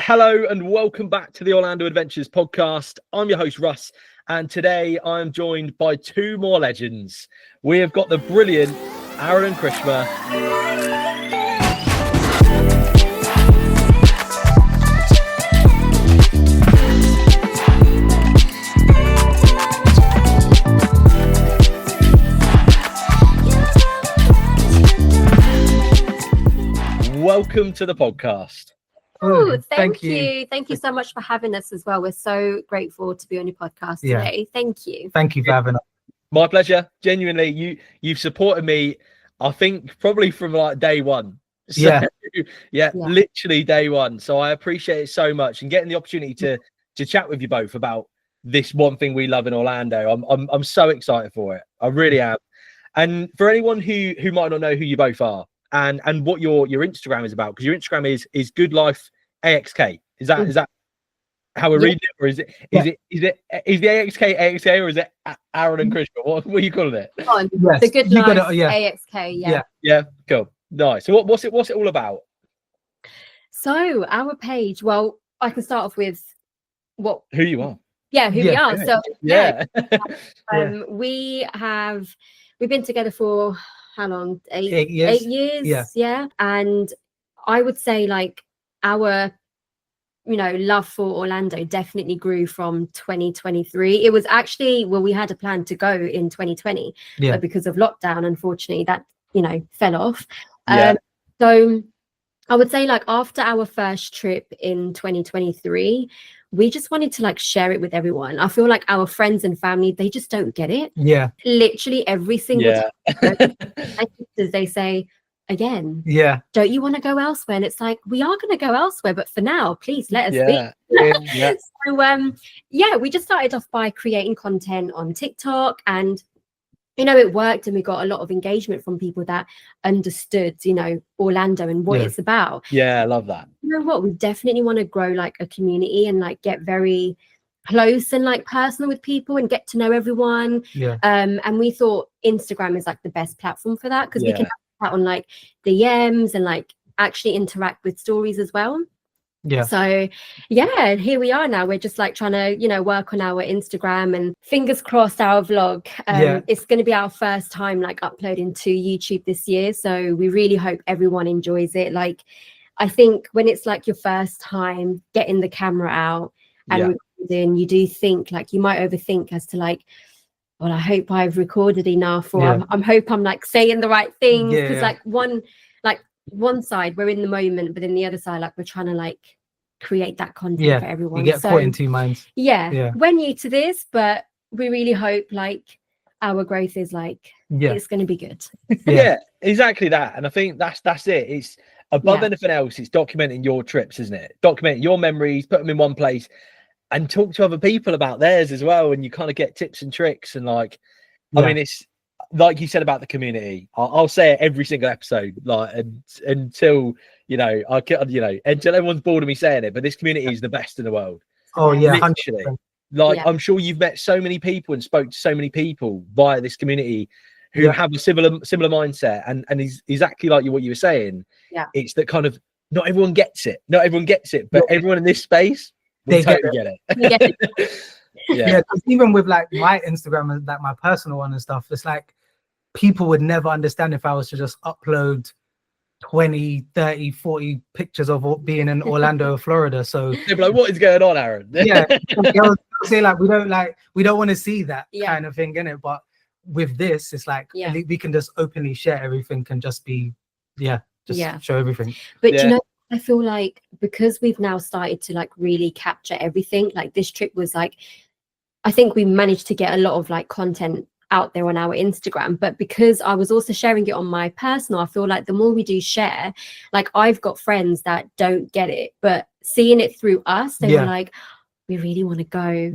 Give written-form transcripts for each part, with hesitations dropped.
Hello and welcome back to the Orlando Adventures podcast. I'm your host, Russ, and today I'm joined by two more legends. We have got the brilliant Aaron and Krishma. Welcome to the podcast. Oh, thank you. Thank you so much for having us as well. We're so grateful to be on your podcast today. Thank you. Thank you for having us. My pleasure. Genuinely, you've supported me, I think, probably from like day one. So, yeah, literally day one. So I appreciate it so much, and getting the opportunity to chat with you both about this one thing we love in Orlando. I'm so excited for it. I really am. And for anyone who might not know who you both are, and what your Instagram is about, because your Instagram is Goodlife AXK. Is that how we're reading it, or is the AXK or is it Aaron and Krishma? What are you calling it? The Goodlife AXK. Yeah, cool, nice. So what's it all about? So our page. Well, I can start off with who you are. Yeah, who we are. So we've been together for how long? 8 years. 8 years. Yeah. And I would say like our love for Orlando definitely grew from 2023. It was actually, we had a plan to go in 2020, but because of lockdown, unfortunately that fell off. So I would say like after our first trip in 2023, we just wanted to like share it with everyone. I feel like our friends and family, they just don't get it. Literally every single time they say, again, don't you want to go elsewhere? And it's like, we are going to go elsewhere, but for now, please let us be. So we just started off by creating content on TikTok, and it worked, and we got a lot of engagement from people that understood Orlando and what it's about. I love that. You know what, we definitely want to grow like a community and like get very close and like personal with people and get to know everyone. And we thought Instagram is like the best platform for that, because we can have that on like DMs and like actually interact with stories as well. So here we are now. We're just like trying to work on our Instagram, and fingers crossed our vlog it's going to be our first time like uploading to YouTube this year, so we really hope everyone enjoys it. Like, I think when it's like your first time getting the camera out and recording, you do think like you might overthink as to like, well, I hope I've recorded enough, or I hope I'm like saying the right things, because like one side we're in the moment, but then the other side like we're trying to like create that content for everyone. You get caught in two minds. We're new to this, but we really hope like our growth is like it's going to be good. Exactly that. And I think that's it. It's above anything else, it's documenting your trips, isn't it? Documenting your memories, put them in one place, and talk to other people about theirs as well, and you kind of get tips and tricks. And like I mean, it's like you said about the community. I'll say it every single episode, like until until everyone's bored of me saying it, but this community is the best in the world. Literally. 100%. Like I'm sure you've met so many people and spoke to so many people via this community who have a similar mindset, and is exactly like what you were saying. It's that kind of not everyone gets it, but everyone in this space will totally get it. Even with like my Instagram and like my personal one and stuff, it's like people would never understand if I was to just upload 20, 30, 40 pictures of being in Orlando, Florida. So they'd be like, what is going on, Aaron? They'll say like we don't want to see that kind of thing in it. But with this, it's like we can just openly share everything and just be show everything. But I feel like because we've now started to like really capture everything, like this trip was like, I think we managed to get a lot of like content out there on our Instagram, but because I was also sharing it on my personal, I feel like the more we do share, like I've got friends that don't get it, but seeing it through us, they were like, we really want to go. I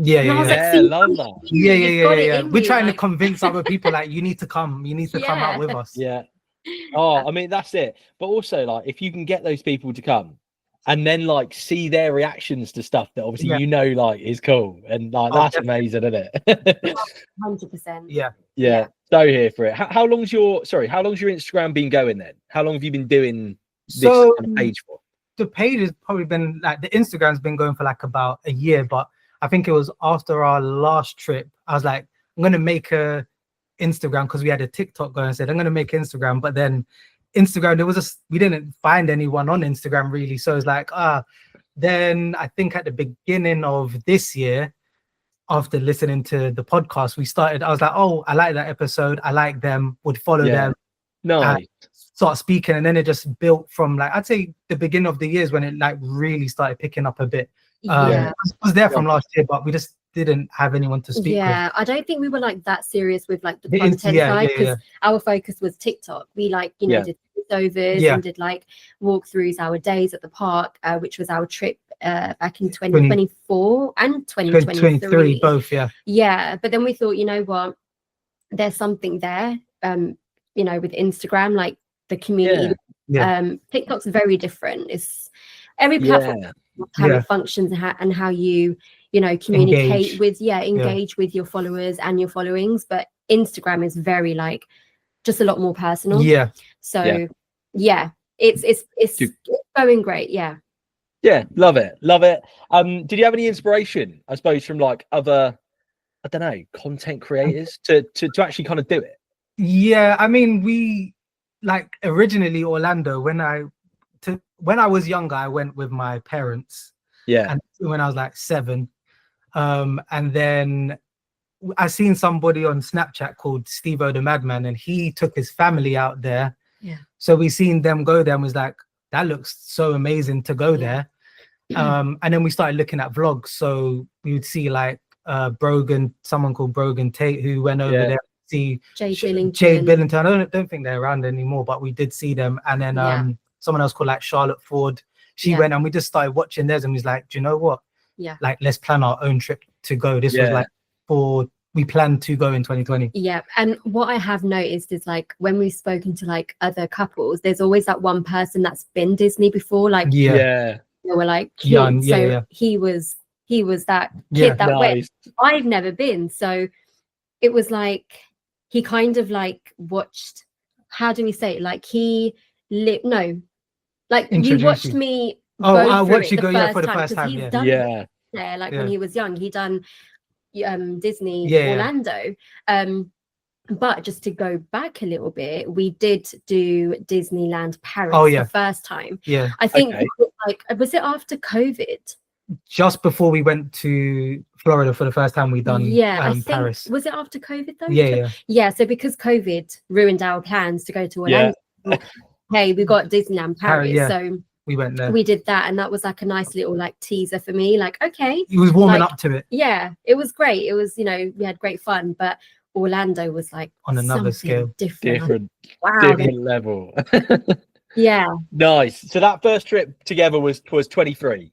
love that. We're trying to convince other people like you need to come out with us. I mean, that's it. But also like if you can get those people to come and then like see their reactions to stuff that obviously like is cool, and like that's amazing, isn't it? 100%. So here for it. How long's your Instagram been going then? How long have you been doing this kind of page for? the page has probably been like, the Instagram's been going for like about a year, but I think it was after our last trip, I was like, I'm gonna make a Instagram, because we had a TikTok going. I said I'm gonna make Instagram, but then Instagram, we didn't find anyone on Instagram really. So it's like, then I think at the beginning of this year, after listening to the podcast, I was like, oh, I like that episode, I like them, would follow them. Nice. Start speaking, and then it just built from, like, I'd say the beginning of the years when it like really started picking up a bit. I was there from last year, but we just didn't have anyone to speak with. I don't think we were like that serious with like the content side, because our focus was TikTok. We like, you know, did overs and did like walkthroughs, our days at the park, which was our trip back in 2024 and 2023 both. But then we thought, you know what, there's something there, you know, with Instagram, like the community. TikTok's very different. It's every platform how it functions and how you know, communicate engage with your followers and your followings. But Instagram is very like just a lot more personal. It's going great. Love it. Did you have any inspiration, I suppose, from like other, I don't know, content creators to actually kind of do it? I mean, we like originally Orlando, when I was younger, I went with my parents, and when I was like 7, and then I seen somebody on Snapchat called Steve-O the Madman, and he took his family out there. So we seen them go there and was like, that looks so amazing to go there. And then we started looking at vlogs. So we would see like someone called Brogan Tate, who went over there to see Jade Billington. I don't think they're around anymore, but we did see them. And then someone else called like Charlotte Ford. She went, and we just started watching theirs, and was like, do you know what? Like, let's plan our own trip to go. This was like we planned to go in 2020. And what I have noticed is like when we've spoken to like other couples, there's always that one person that's been Disney before, like they were like young. He was that kid that went. I've never been, so it was like he kind of like watched, how do we say it, like he you watched me I watched you go for the first time. He's done there, like when he was young, he done Disney Orlando. But just to go back a little bit, we did do Disneyland Paris the first time. I think was it after COVID? Just before we went to Florida for the first time, we done I think, Paris. Was it after COVID though? So because COVID ruined our plans to go to Orlando, hey, we got Disneyland Paris, so we went there. We did that, and that was like a nice little like teaser for me. Like, okay, he was warming up to it. It was great. It was, you know, we had great fun, but Orlando was like on another scale, different level. Nice. So that first trip together was 23.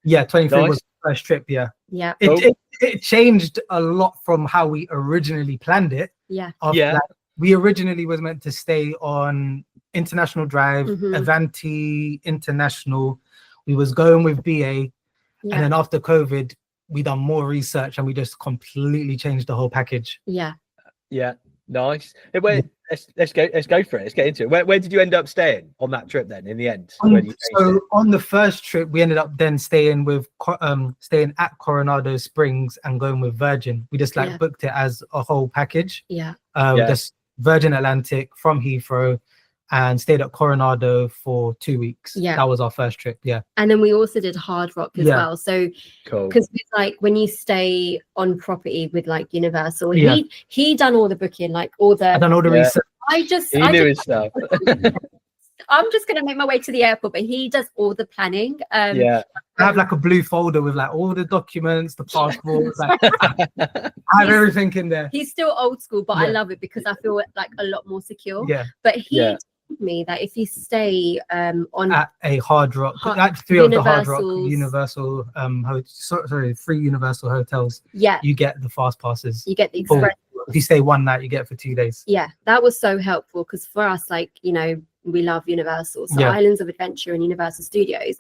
23 was the first trip. It changed a lot from how we originally planned it. We originally was meant to stay on International Drive, Avanti International. We was going with BA, and then after COVID, we done more research and we just completely changed the whole package. Nice. Let's go for it. Let's get into it. Where did you end up staying on that trip then? In the end, on the first trip, we ended up then staying at Coronado Springs and going with Virgin. We just booked it as a whole package. Just Virgin Atlantic from Heathrow, and stayed at Coronado for 2 weeks. That was our first trip. And then we also did Hard Rock as well. So cool, because like when you stay on property with like Universal, he done all the booking, like all the. I done all the research. He knew his stuff. I'm just gonna make my way to the airport, but he does all the planning. I have like a blue folder with like all the documents, the passports. I have everything in there. He's still old school, but I love it because I feel like a lot more secure. But he told me that if you stay on at a Hard Rock, at 3 of the Hard Rock Universal free Universal hotels, you get the fast passes. You get the express. If you stay one night, you get it for 2 days. That was so helpful because for us, like, you know, we love Universal, so Islands of Adventure and Universal Studios.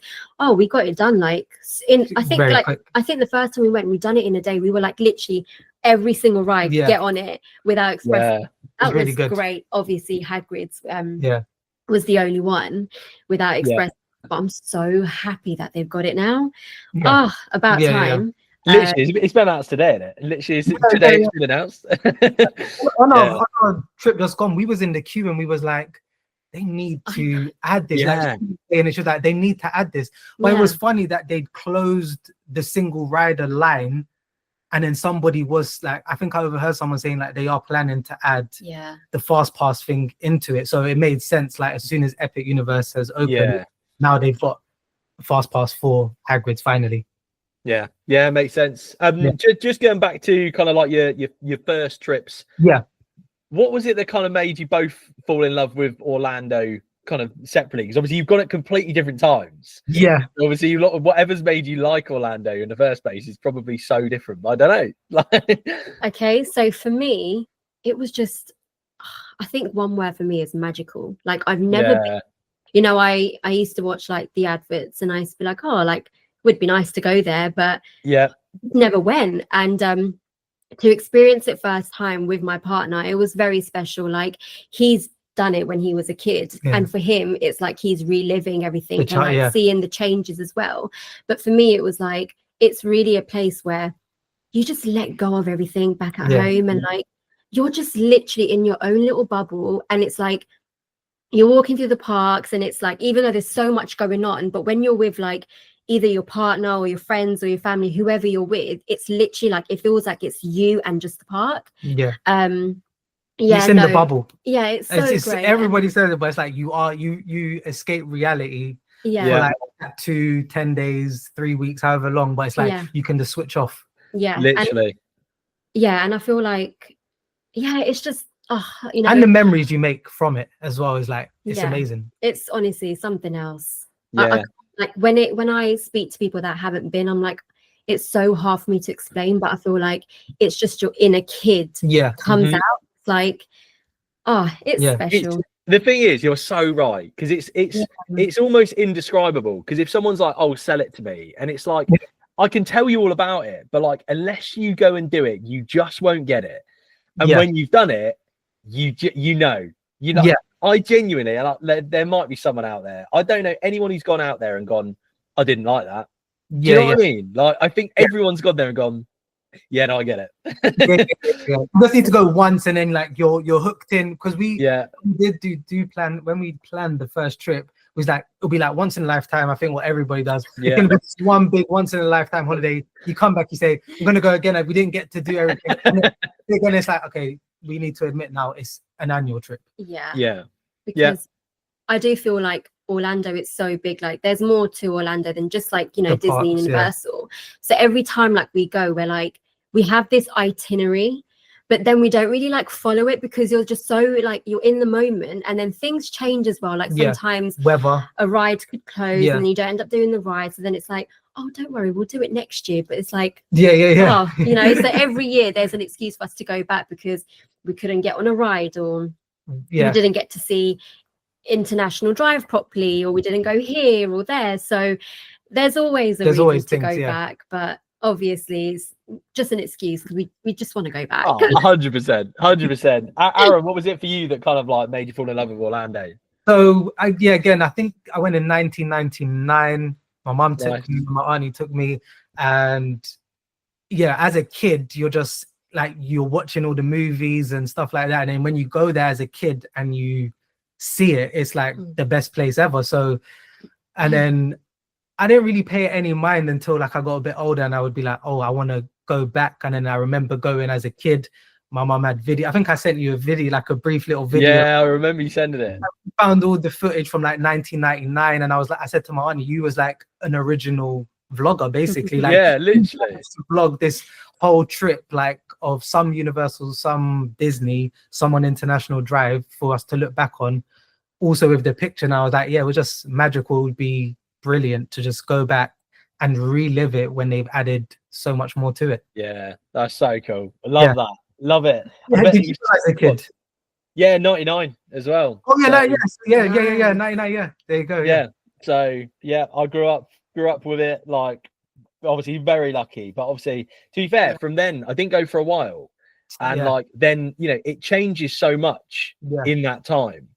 We got it done like I think the first time we went, we done it in a day. We were like literally every single ride get on it without express. That was really great. Obviously Hagrid's was the only one without express but I'm so happy that they've got it now. About time. Literally, it's been announced today, isn't it? Literally, today it's been announced. on our trip just gone, we was in the queue and we was like, they need to add this. And it's just like, they need to add this. But it was funny that they'd closed the single rider line, and then somebody was like, I think I overheard someone saying like they are planning to add the fast pass thing into it. So it made sense. Like as soon as Epic Universe has opened, now they've got fast pass for Hagrid's finally. Yeah, makes sense. Just going back to kind of like your first trips. What was it that kind of made you both fall in love with Orlando kind of separately? Because obviously you've got it completely different times. Obviously whatever's made you like Orlando in the first place is probably so different. I don't know. Okay, so for me, it was just, I think one word for me is magical. Like I've never been, you know, I used to watch like the adverts and I used to be like, oh, like would be nice to go there, but never went. And to experience it first time with my partner, it was very special. Like he's done it when he was a kid, and for him it's like he's reliving everything and like seeing the changes as well. But for me it was like, it's really a place where you just let go of everything back at home, and like you're just literally in your own little bubble, and it's like you're walking through the parks and it's like, even though there's so much going on, but when you're with like either your partner or your friends or your family, whoever you're with, it's literally like it feels like it's you and just the park. It's in the bubble. It's so great. Everybody says it, but it's like you escape reality for like 2-10 days, 3 weeks, however long, but it's like you can just switch off. Literally. And I feel like it's just you know, and the memories you make from it as well is like, it's amazing. It's honestly something else. Like when I speak to people that haven't been, I'm like, it's so hard for me to explain, but I feel like it's just your inner kid comes out. It's like, it's special. The thing is, you're so right, because it's almost indescribable. Because if someone's like, oh, sell it to me, and it's like, I can tell you all about it, but like unless you go and do it, you just won't get it. And when you've done it, you know. I genuinely, and there might be someone out there, I don't know anyone who's gone out there and gone, I didn't like that. Do you know what I mean? Like, I think everyone's gone there and gone, yeah, no, I get it. You just need to go once, and then like you're hooked in. Because we did do plan, when we planned the first trip, it was like, it'll be like once in a lifetime. I think what everybody does. It's gonna be one big once in a lifetime holiday. You come back, you say, I'm gonna go again. Like, we didn't get to do everything. And then it's like, okay, we need to admit now it's an annual trip. Because I do feel like Orlando, it's so big. Like there's more to Orlando than just like, you know, the Disney parks, Universal. So every time like we go, we're like, we have this itinerary, but then we don't really like follow it, because you're just so like, you're in the moment, and then things change as well. Like sometimes weather, a ride could close and you don't end up doing the ride, so then it's like, oh, don't worry, we'll do it next year. But it's like you know, so every year there's an excuse for us to go back because we couldn't get on a ride, or we didn't get to see International Drive properly, or we didn't go here or there. So there's always a reason to go back, but obviously it's just an excuse because we just want to go back. 100%. Aaron, what was it for you that kind of like made you fall in love with Orlando? So again, I think I went in 1999. My mum took me, my auntie took me, and as a kid, you're just like, you're watching all the movies and stuff like that, and then when you go there as a kid and you see it, it's like the best place ever. So, and then I didn't really pay any mind until like I got a bit older, and I would be like, oh, I want to go back. And then I remember going as a kid. My mum had video. I think I sent you a video, like a brief little video. Yeah, I remember you sending it. I found all the footage from like 1999, and I was like, I said to my auntie, you was like an original vlogger, basically. Like, literally to vlog this whole trip, like of some Universal, some Disney, some on International Drive, for us to look back on. Also with the picture, and I was like, it was just magical. It would be brilliant to just go back and relive it when they've added so much more to it. Yeah, that's so cool. I love that. Love it. Did you as a kid? Yeah, 99 as well. Oh yeah, 99. There you go. Yeah. So I grew up with it. Like, obviously very lucky, but obviously, to be fair, from then I didn't go for a while, and like then, you know, it changes so much in that time.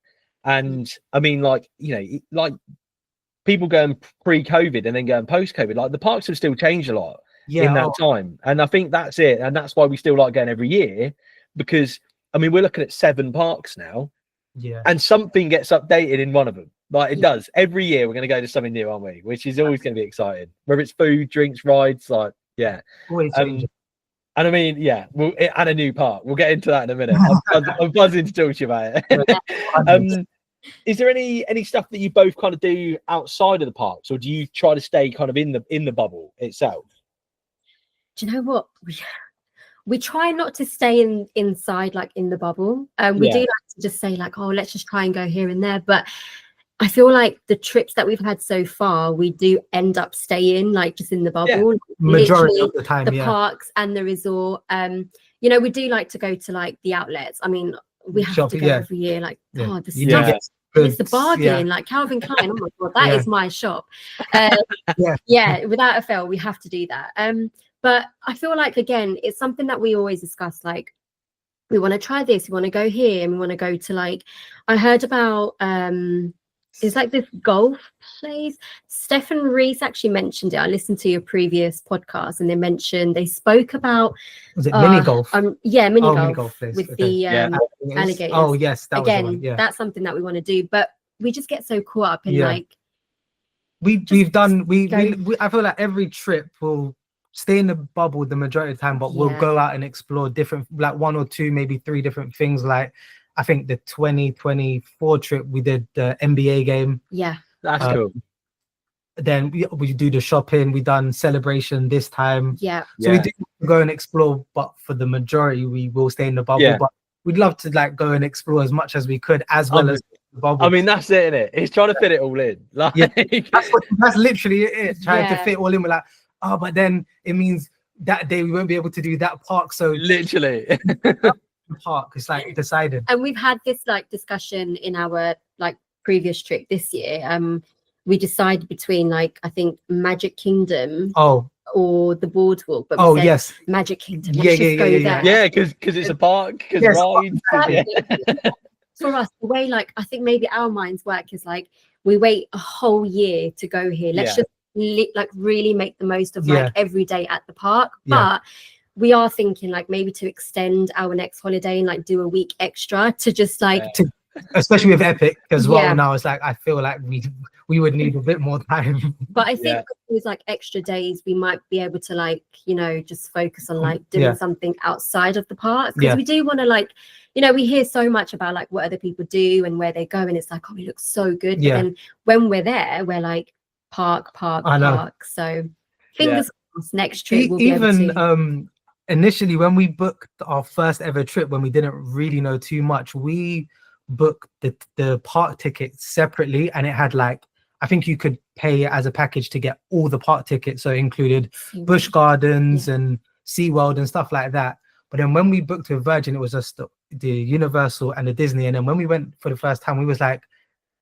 And I mean, like, you know, like people going pre-COVID and then going post-COVID, like the parks have still changed a lot in that time. And I think that's it. And that's why we still like going every year, because I mean, we're looking at 7 parks now. Yeah. And something gets updated in one of them. Like it does. Every year we're going to go to something new, aren't we? Which is always going to be exciting. Whether it's food, drinks, rides, like, yeah. Always changing. And I mean, yeah, and a new park. We'll get into that in a minute. I'm buzzing to talk to you about it. Is there any stuff that you both kind of do outside of the parks, or do you try to stay kind of in the bubble itself? Do you know what? We try not to stay inside, like in the bubble. We do like to just say like, oh, let's just try and go here and there. But I feel like the trips that we've had so far, we do end up staying like just in the bubble. Yeah. Majority of the time, the parks and the resort. You know, we do like to go to like the outlets. I mean, we have to go every year. Like, oh, the stuff. It's the bargain, like Calvin Klein. Oh my god, that is my shop. Without a fail, we have to do that. But I feel like, again, it's something that we always discuss. Like, we want to try this, we want to go here, and we want to go to, like, I heard about it's like this golf place. Stephen Reese actually mentioned it. I listened to your previous podcast, and they spoke about, was it mini golf? Mini golf place with the alligators. Oh yes, that again, was the one. That's something that we want to do, but we just get so caught up in like we've done. I feel like every trip will stay in the bubble the majority of the time, but we'll go out and explore different, like 1 or 2, maybe 3 different things. Like I think the 2024 trip we did the NBA game. Yeah, that's cool. Then we do the shopping. We done celebration this time. Yeah. So we do go and explore, but for the majority we will stay in the bubble. Yeah. But we'd love to like go and explore as much as we could, as well as the bubble. I mean, that's it, isn't it? It's trying to fit it all in. Like that's literally it. Trying to fit all in. We're like, oh, but then it means that day we won't be able to do that park. So literally park, it's like decided. And we've had this like discussion in our like previous trip this year. We decided between like, I think Magic Kingdom or the boardwalk, but we said Magic Kingdom. Let's just go there. Yeah, because it's a park, because rides. For us, the way like I think maybe our minds work is like we wait a whole year to go here. Let's just like really make the most of like every day at the park. But we are thinking like maybe to extend our next holiday and like do a week extra to just like especially with Epic as well. Now it's like I feel like we would need a bit more time. But I think with like extra days we might be able to like, you know, just focus on like doing something outside of the park, because we do want to like, you know, we hear so much about like what other people do and where they go, and it's like, oh, it looks so good. But then when we're there, we're like park. So fingers crossed next trip we'll be able to. Initially when we booked our first ever trip, when we didn't really know too much, we booked the park tickets separately, and it had like, I think you could pay as a package to get all the park tickets, so it included Busch Gardens and SeaWorld and stuff like that. But then when we booked with Virgin, it was just the Universal and the Disney. And then when we went for the first time, we was like,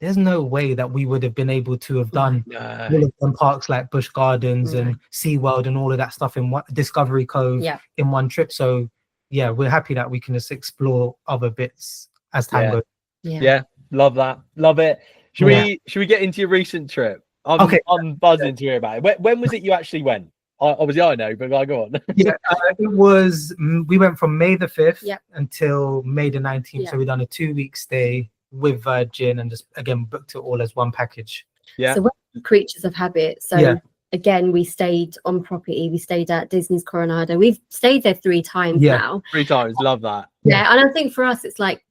there's no way that we would have been able to have done all of them parks like Busch Gardens and SeaWorld and all of that stuff in one, Discovery Cove in one trip. So yeah, we're happy that we can just explore other bits as time goes. Yeah, love that, love it. Should we get into your recent trip? I'm buzzing to hear about it. When was it you actually went? Obviously I know, but go on. It was, we went from May the 5th until May the 19th. So we done a 2-week stay with Virgin and just again booked it all as one package. So we're creatures of habit. So again, we stayed on property. We stayed at Disney's Coronado. We've stayed there 3 times now. 3 times, love that. Yeah, and I think for us it's like,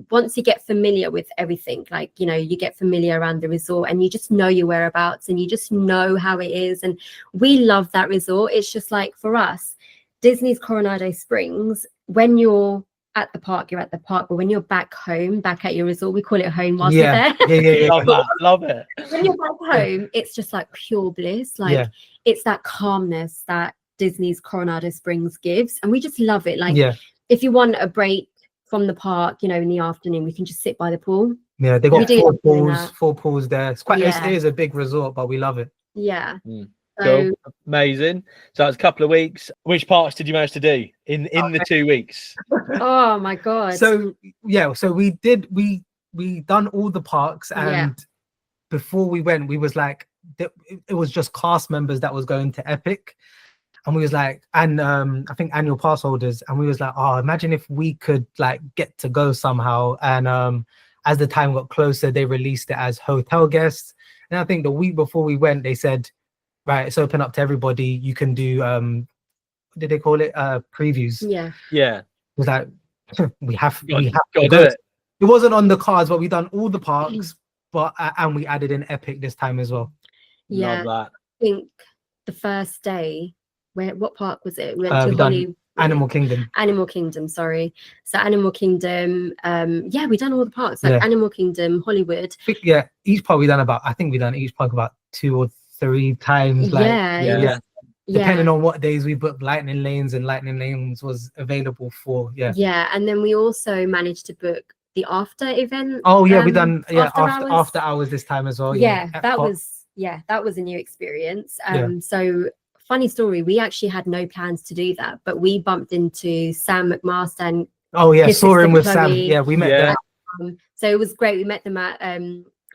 once you get familiar with everything, like, you know, you get familiar around the resort and you just know your whereabouts and you just know how it is. And we love that resort. It's just like, for us, Disney's Coronado Springs, when you're at the park, you're at the park, but when you're back home, back at your resort, we call it home whilst we're there. Love it. When you're back home, it's just like pure bliss. Like it's that calmness that Disney's Coronado Springs gives, and we just love it. Like if you want a break from the park, you know, in the afternoon, we can just sit by the pool. Yeah, they got 4 pools there. It's quite it is a big resort, but we love it. Cool. Amazing. So it's a couple of weeks. Which parts did you manage to do in the 2 weeks? Oh my god. So we done all the parks, and before we went, we was like, it was just cast members that was going to Epic. And we was like, and I think annual pass holders, and we was like, oh, imagine if we could like get to go somehow. And as the time got closer, they released it as hotel guests. And I think the week before we went, they said, right, it's open up to everybody. You can do what did they call it? Previews. Yeah. It was like we have to do go. it. It wasn't on the cards, but we done all the parks, but and we added in Epic this time as well. Yeah. Love that. I think the first day, what park was it? We went to Animal Kingdom, sorry. So Animal Kingdom, we done all the parks, like Animal Kingdom, Hollywood. Each park I think we done each park about 2 or 3 times. Like, depending on what days we booked Lightning Lanes, and Lightning Lanes was available for. And then we also managed to book the after event. We done after hours this time as well. That was a new experience. So funny story, we actually had no plans to do that, but we bumped into Sam McMaster and saw him with Chloe. Sam. We met them. So it was great. We met them at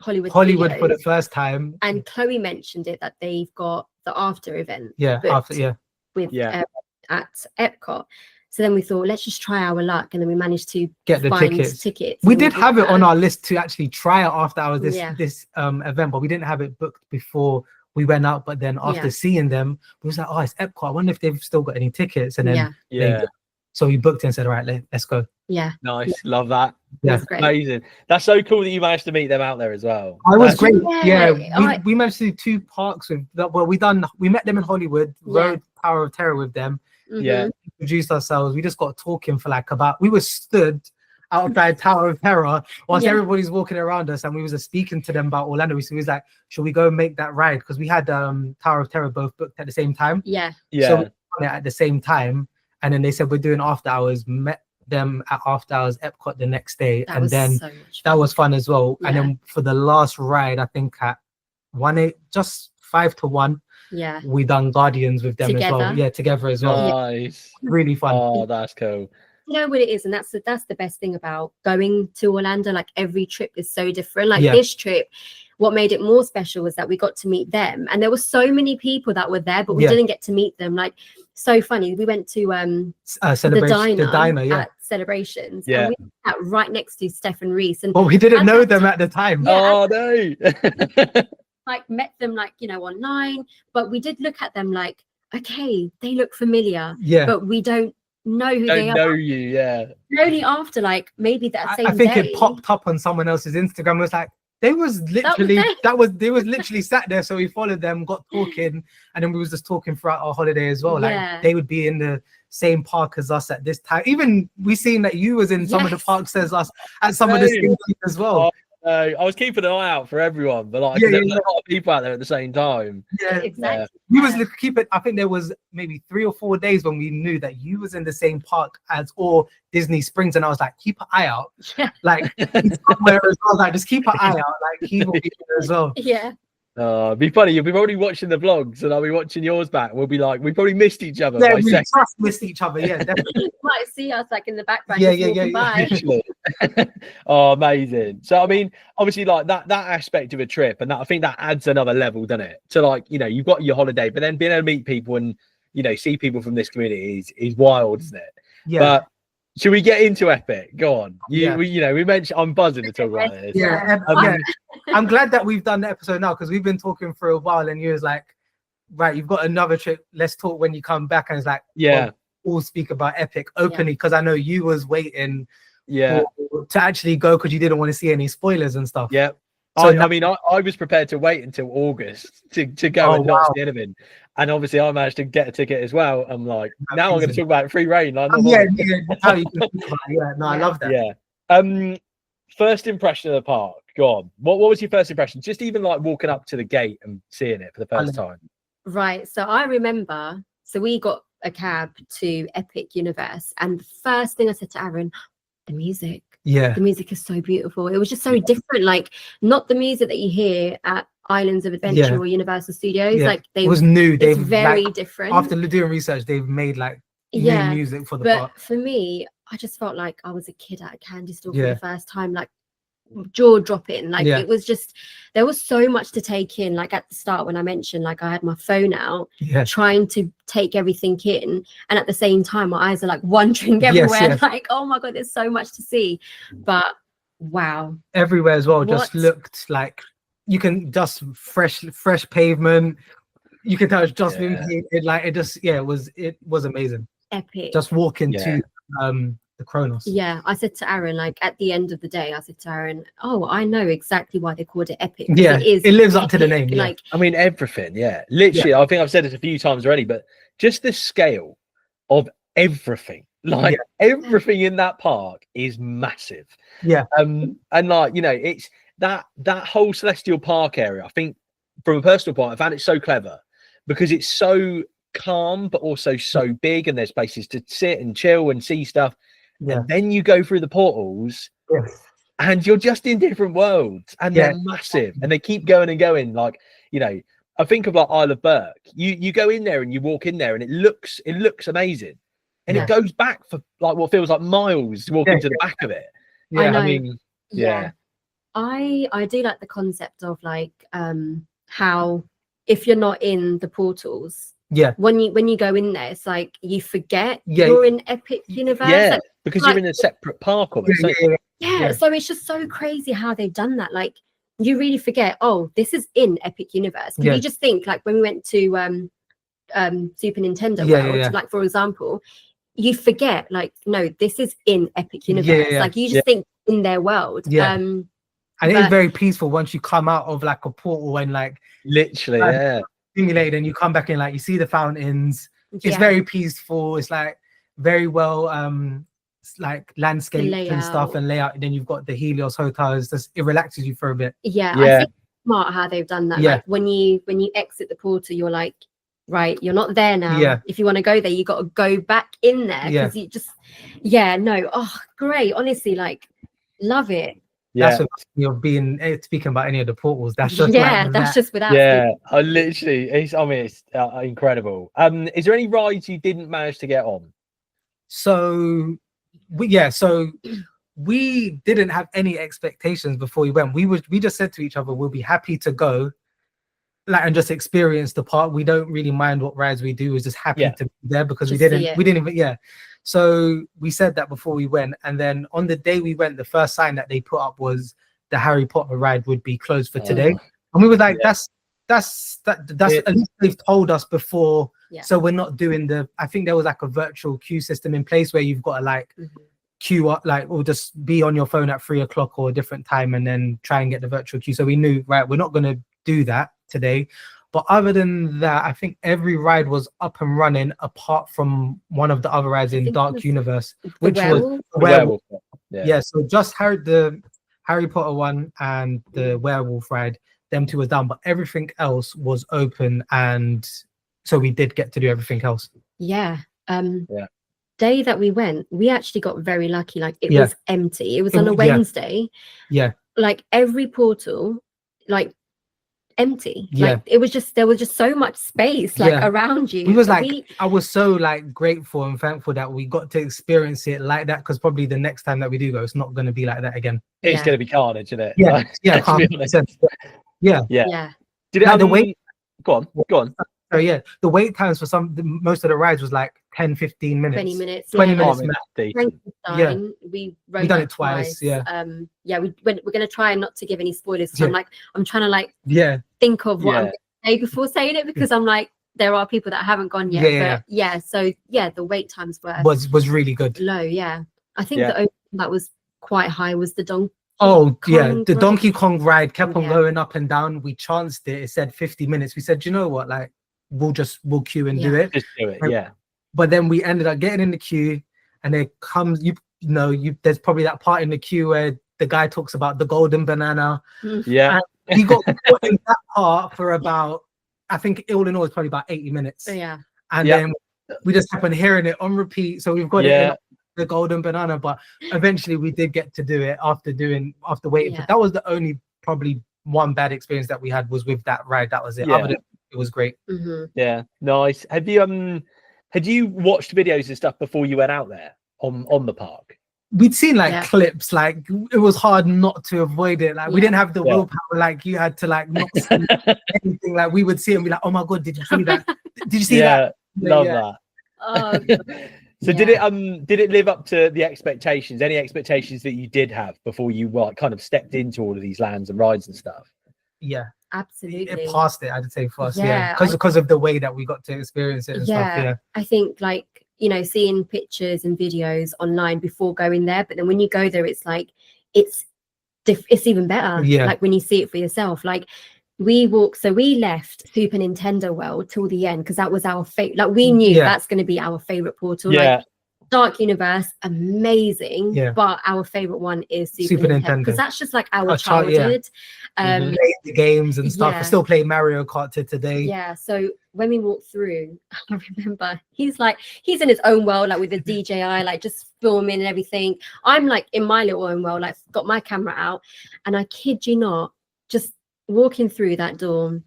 Hollywood Studios for the first time, and Chloe mentioned it that they've got the after event with at Epcot. So then we thought, let's just try our luck, and then we managed to get the tickets. We did have it on our list to actually try it after hours this event, but we didn't have it booked before we went out. But then after seeing them, we was like, oh, it's Epcot. I wonder if they've still got any tickets. And then so we booked it and said, all right, let's go. Nice. Love that. That's amazing. That's so cool that you managed to meet them out there as well. I was great. We managed to do 2 parks with that. Well, we met them in Hollywood, rode Tower of Terror with them. Introduced ourselves. We just got talking for like we were stood outside Tower of Terror whilst everybody's walking around us, and we was just speaking to them about Orlando. So we was like, should we go and make that ride? Because we had Tower of Terror both booked at the same time. So we done it at the same time, and then they said we're doing after hours. Met them at after hours Epcot the next day, and then that was fun as well. And then for the last ride, I think at 1:08, just 5 to 1. We done Guardians with them as well. Together as well. Nice. Really fun. Oh, that's cool. You know what it is, and that's the best thing about going to Orlando. Like every trip is so different. Like this trip, what made it more special was that we got to meet them, and there were so many people that were there, but we didn't get to meet them. Like, so funny. We went to the diner at Celebrations, and we sat right next to Stephen Reese, and we didn't know them at the time. No. Like met them online, but we did look at them like, okay, they look familiar, but we don't know who they are. Know you, only after like maybe that same I think day. It popped up on someone else's Instagram. It was like they was literally sat there. So we followed them, got talking, and then we was just talking throughout our holiday as well. Like they would be in the same park as us at this time. Even we seen that you was in some of the parks as us at some of the same as well. I was keeping an eye out for everyone, but like there was a lot of people out there at the same time. Exactly. We was keeping. I think there was maybe 3 or 4 days when we knew that you was in the same park as or Disney Springs, and I was like, keep an eye out. Like somewhere as well. Like just keep an eye out. Like he will be there as well. It'd be funny. You'll be probably watching the vlogs, and I'll be watching yours back. We'll be like, we probably missed each other. Yeah, we just missed each other. Yeah, definitely. You might see us like in the background. Yeah. Oh, amazing. So, I mean, obviously, like that aspect of a trip, and that I think that adds another level, doesn't it? To like, you've got your holiday, but then being able to meet people and see people from this community is wild, isn't it? Yeah. But should we get into Epic? Go on. We mentioned. I'm buzzing to talk about this. I'm glad that we've done the episode now, because we've been talking for a while, and you was like, right, you've got another trip. Let's talk when you come back. And it's like, we'll speak about Epic openly, because I know you was waiting to actually go because you didn't want to see any spoilers and stuff. Yeah. So I mean, I was prepared to wait until August to go and not see anything. And obviously I managed to get a ticket as well. I'm like, now I'm going to talk about free reign. Like, I love that. Yeah. First impression of the park. Go on. What was your first impression? Just even like walking up to the gate and seeing it for the first time. Right. So I remember, we got a cab to Epic Universe, and the first thing I said to Aaron, the music. Yeah. The music is so beautiful. It was just so different. Like not the music that you hear at Islands of Adventure or Universal Studios. Like it was new. It's very different. After doing research, they've made like new music for the park. But for me, I just felt like I was a kid at a candy store for the first time. Like jaw dropping. Like it was just, there was so much to take in. Like at the start when I mentioned, like I had my phone out trying to take everything in, and at the same time my eyes are like wandering everywhere. Like, oh my god, there's so much to see. But wow, everywhere as well just looked like you can just fresh pavement. You can tell it's just been painted. Like it just it was amazing. Epic. Just walking to the Kronos. Yeah, I said to Aaron, like at the end of the day, I said to Aaron, oh, I know exactly why they called it epic. Yeah, it lives up to the name. Like, I mean, everything. Yeah, literally. I think I've said it a few times already, but just the scale of everything, like everything in that park is massive. Yeah. And like, you know, it's that whole Celestial Park area. I think from a personal point, I found it so clever because it's so calm, but also so big, and there's places to sit and chill and see stuff. And then you go through the portals and you're just in different worlds, and they're massive, and they keep going and going. Like, you know, I think of like Isle of Burke. You go in there and you walk in there and it looks amazing, and it goes back for like what feels like miles to walk into the back of it. I mean, I do like the concept of like how if you're not in the portals, when you go in there, it's like you forget you're in Epic Universe, like, because you're in a separate park of it. So it's just so crazy how they've done that. Like you really forget, oh, this is in Epic Universe. You just think like when we went to Super Nintendo World, like for example, you forget like, no, this is in Epic Universe. Like you just think in their world. And it's very peaceful once you come out of like a portal and like literally stimulated, and you come back in, like you see the fountains. It's very peaceful. It's like very well like landscape and stuff and layout. And then you've got the Helios hotels. It relaxes you for a bit. I think it's smart how they've done that. Like when you exit the portal, you're like, right, you're not there now. If you want to go there, you got to go back in there because you just great, honestly, like love it. That's what you're being speaking about any of the portals. That's just that's just without. I literally, it's incredible. Is there any rides you didn't manage to get on? So we didn't have any expectations before we went. We just said to each other, we'll be happy to go like and just experience the park. We don't really mind what rides we do. We're just happy to be there because we didn't even So we said that before we went, and then on the day we went, the first sign that they put up was the Harry Potter ride would be closed for today, and we were like, that's at least they've told us before, so we're not doing I think there was like a virtual queue system in place where you've got to like queue up, like, or just be on your phone at 3 o'clock or a different time and then try and get the virtual queue. So we knew, right, we're not going to do that today. But other than that, I think every ride was up and running apart from one of the other rides in Dark Universe, which was Werewolf. So just the Harry Potter one and the Werewolf ride, them two was down, but everything else was open, and so we did get to do everything else. Day that we went, we actually got very lucky. Like it was empty. It was on a Wednesday. Like every portal, like empty. Like it was just, there was just so much space like around you. We was like, I was so like grateful and thankful that we got to experience it like that, because probably the next time that we do go, it's not going to be like that again. It's going to be carnage, isn't it? Did it have the wait? Go on. So the wait times for most of the rides was like 10-15 minutes. 20 minutes. 20 minutes. We done it twice. We're going to try not to give any spoilers. So I'm trying to like think of what I'm going to say before saying it, because I'm like, there are people that haven't gone yet. So the wait times was really good. Low. I think the only thing that was quite high was the Donkey the Donkey Kong ride kept on going up and down. We chanced it said 50 minutes. We said, you know what, like we'll queue and do it. Just do it. But then we ended up getting in the queue, and there comes there's probably that part in the queue where the guy talks about the golden banana. And he got put in that part for about, I think all in all it's probably about 80 minutes. And then we just happened hearing it on repeat, so we've got it in the golden banana. But eventually we did get to do it after waiting. But that was the only probably one bad experience that we had was with that ride. That was it. Other than it was great. Nice. Had you watched videos and stuff before you went out there on the park? we'd seen like clips, like it was hard not to avoid it. Like we didn't have the willpower, like you had to like not see anything. Like we would see it and be like, oh my god, did you see that? Did you see that? Love that. Oh, so did it live up to the expectations? Any expectations that you did have before you kind of stepped into all of these lands and rides and stuff? Yeah, absolutely. It passed it, I'd say, for us. Because of the way that we got to experience it and stuff. Yeah, I think like, you know, seeing pictures and videos online before going there, but then when you go there, it's like it's even better. Like when you see it for yourself. Like we left Super Nintendo World till the end because that was our favorite. Like we knew that's going to be our favorite portal. Like Dark Universe, amazing, but our favorite one is Super Nintendo because that's just like our childhood. Playing the games and stuff. I still play Mario Kart to today. Yeah, so when we walked through, I remember he's in his own world, like with the DJI, like just filming and everything. I'm like in my little own world, like got my camera out, and I kid you not, just walking through that door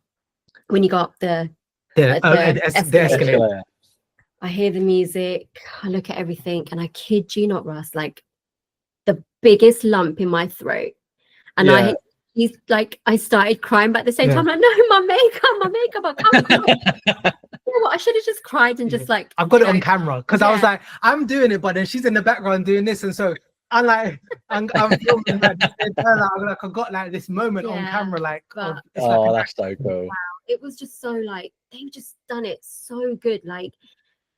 when you got the escalator. I hear the music, I look at everything, and I kid you not, Russ, like the biggest lump in my throat. And I started crying, but at the same time, like, no, my makeup, I can't cry. You know what? I should have just cried and just like. I've got it on camera because I was like, I'm doing it, but then she's in the background doing this, and so I'm like, I'm filming like, I got like this moment on camera, like, that's so cool. Wow. It was just so like they just done it so good, like.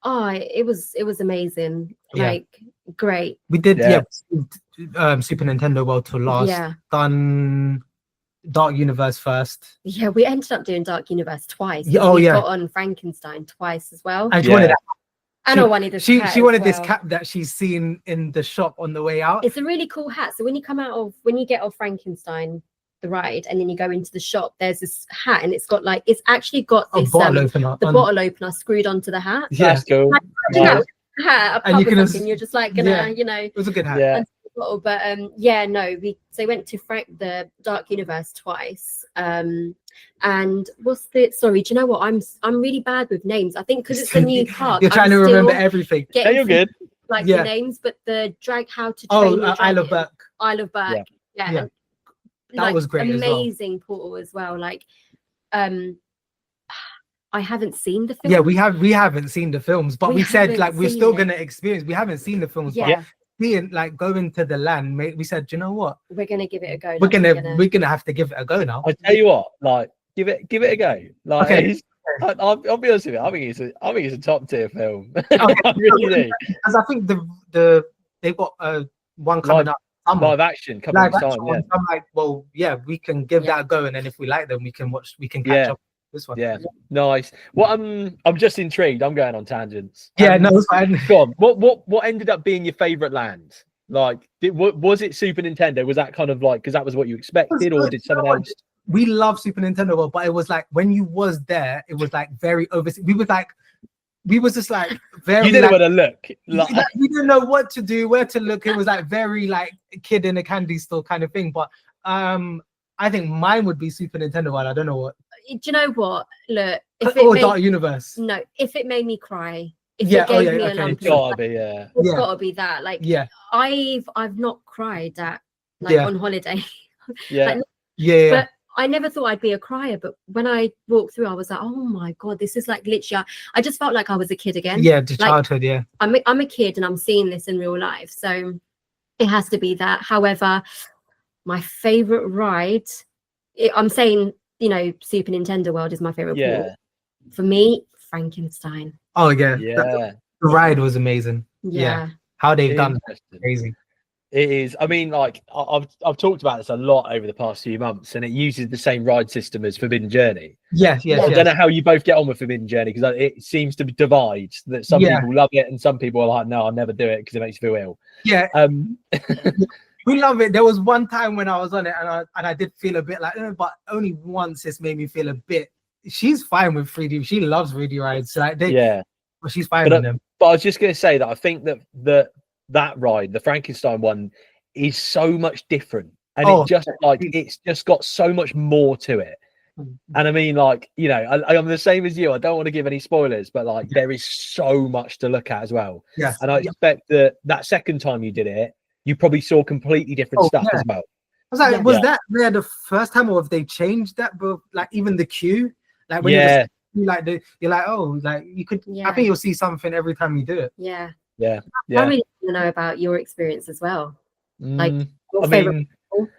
Oh, it was amazing. Like great. We did Super Nintendo World to last. Done Dark Universe first. Yeah, we ended up doing Dark Universe twice. We got on Frankenstein twice as well. And she wanted that. And I wanted this. She wanted this cap that she's seen in the shop on the way out. It's a really cool hat. So when you get off Frankenstein, the ride, and then you go into the shop, there's this hat, and it's actually got this bottle opener, bottle opener scred onto the hat. Yeah, that's cool. Hat, and you're just like gonna, you know, it was a good hat. Yeah. Bottle, but we went to the Dark Universe twice. And sorry, do you know what? I'm really bad with names. I think because it's a new park. You're trying to remember everything. Yeah, you're good. Like the names, but the How to Train Your Dragon. Isle of Berk. Yeah. That was great. Amazing portal as well. Like, I haven't seen the film. Yeah, we haven't seen the films, but we said like we're still gonna experience. We haven't seen the films, but seeing like going to the land, we said, you know what? We're gonna give it a go. We're gonna have to give it a go now. I tell you what, like give it a go. Like, okay. I'll be honest with you. I think it's a top tier film. I really do. Because I think they've got one coming up. Live action coming in time. Yeah. I'm like, well, we can give that a go, and then if we like them, we can catch up this one. Yeah, nice. Well, I'm just intrigued. I'm going on tangents. Yeah, no, it's fine. Go on. What ended up being your favorite land? Like, was it Super Nintendo? Was that kind of like because that was what you expected, or did someone else? We love Super Nintendo World, but it was like when you was there, it was like very overseas. We was just like very. You didn't know where to look. Like, we didn't know what to do, where to look. It was like very like kid in a candy store kind of thing. But I think mine would be Super Nintendo World. I don't know what. Do you know what? Look, Dark Universe. No, if it made me cry, if it gave me a lump, it's gotta be that. Like, I've not cried at on holiday. But I never thought I'd be a crier, but when I walked through, I was like, oh my God, this is like literally, I just felt like I was a kid again. Yeah, the childhood, I'm a kid and I'm seeing this in real life. So it has to be that. However, my favorite ride, I'm saying, you know, Super Nintendo World is my favorite portal. For me, Frankenstein. Oh, yeah. The ride was amazing. Yeah. How they've done that, crazy. It is. I mean, like I've talked about this a lot over the past few months, and it uses the same ride system as Forbidden Journey. I don't know how you both get on with Forbidden Journey because it seems to divide. That some people love it and some people are like, no, I'll never do it because it makes you feel ill. Yeah. We love it. There was one time when I was on it and I did feel a bit like, but only once it's made me feel a bit. She's fine with 3D. She loves 3D rides. Like but she's fine with them. But I was just going to say that I think that ride, the Frankenstein one, is so much different, and it's just got so much more to it. And I mean, like, you know, I'm the same as you. I don't want to give any spoilers, but like, there is so much to look at as well. Yes. And I expect that second time you did it, you probably saw completely different stuff as well. I was like, was that there the first time, or have they changed that? But like even the queue, like when you're like, oh, like you could. I think you'll see something every time you do it. Yeah. I really want to know about your experience as well. Like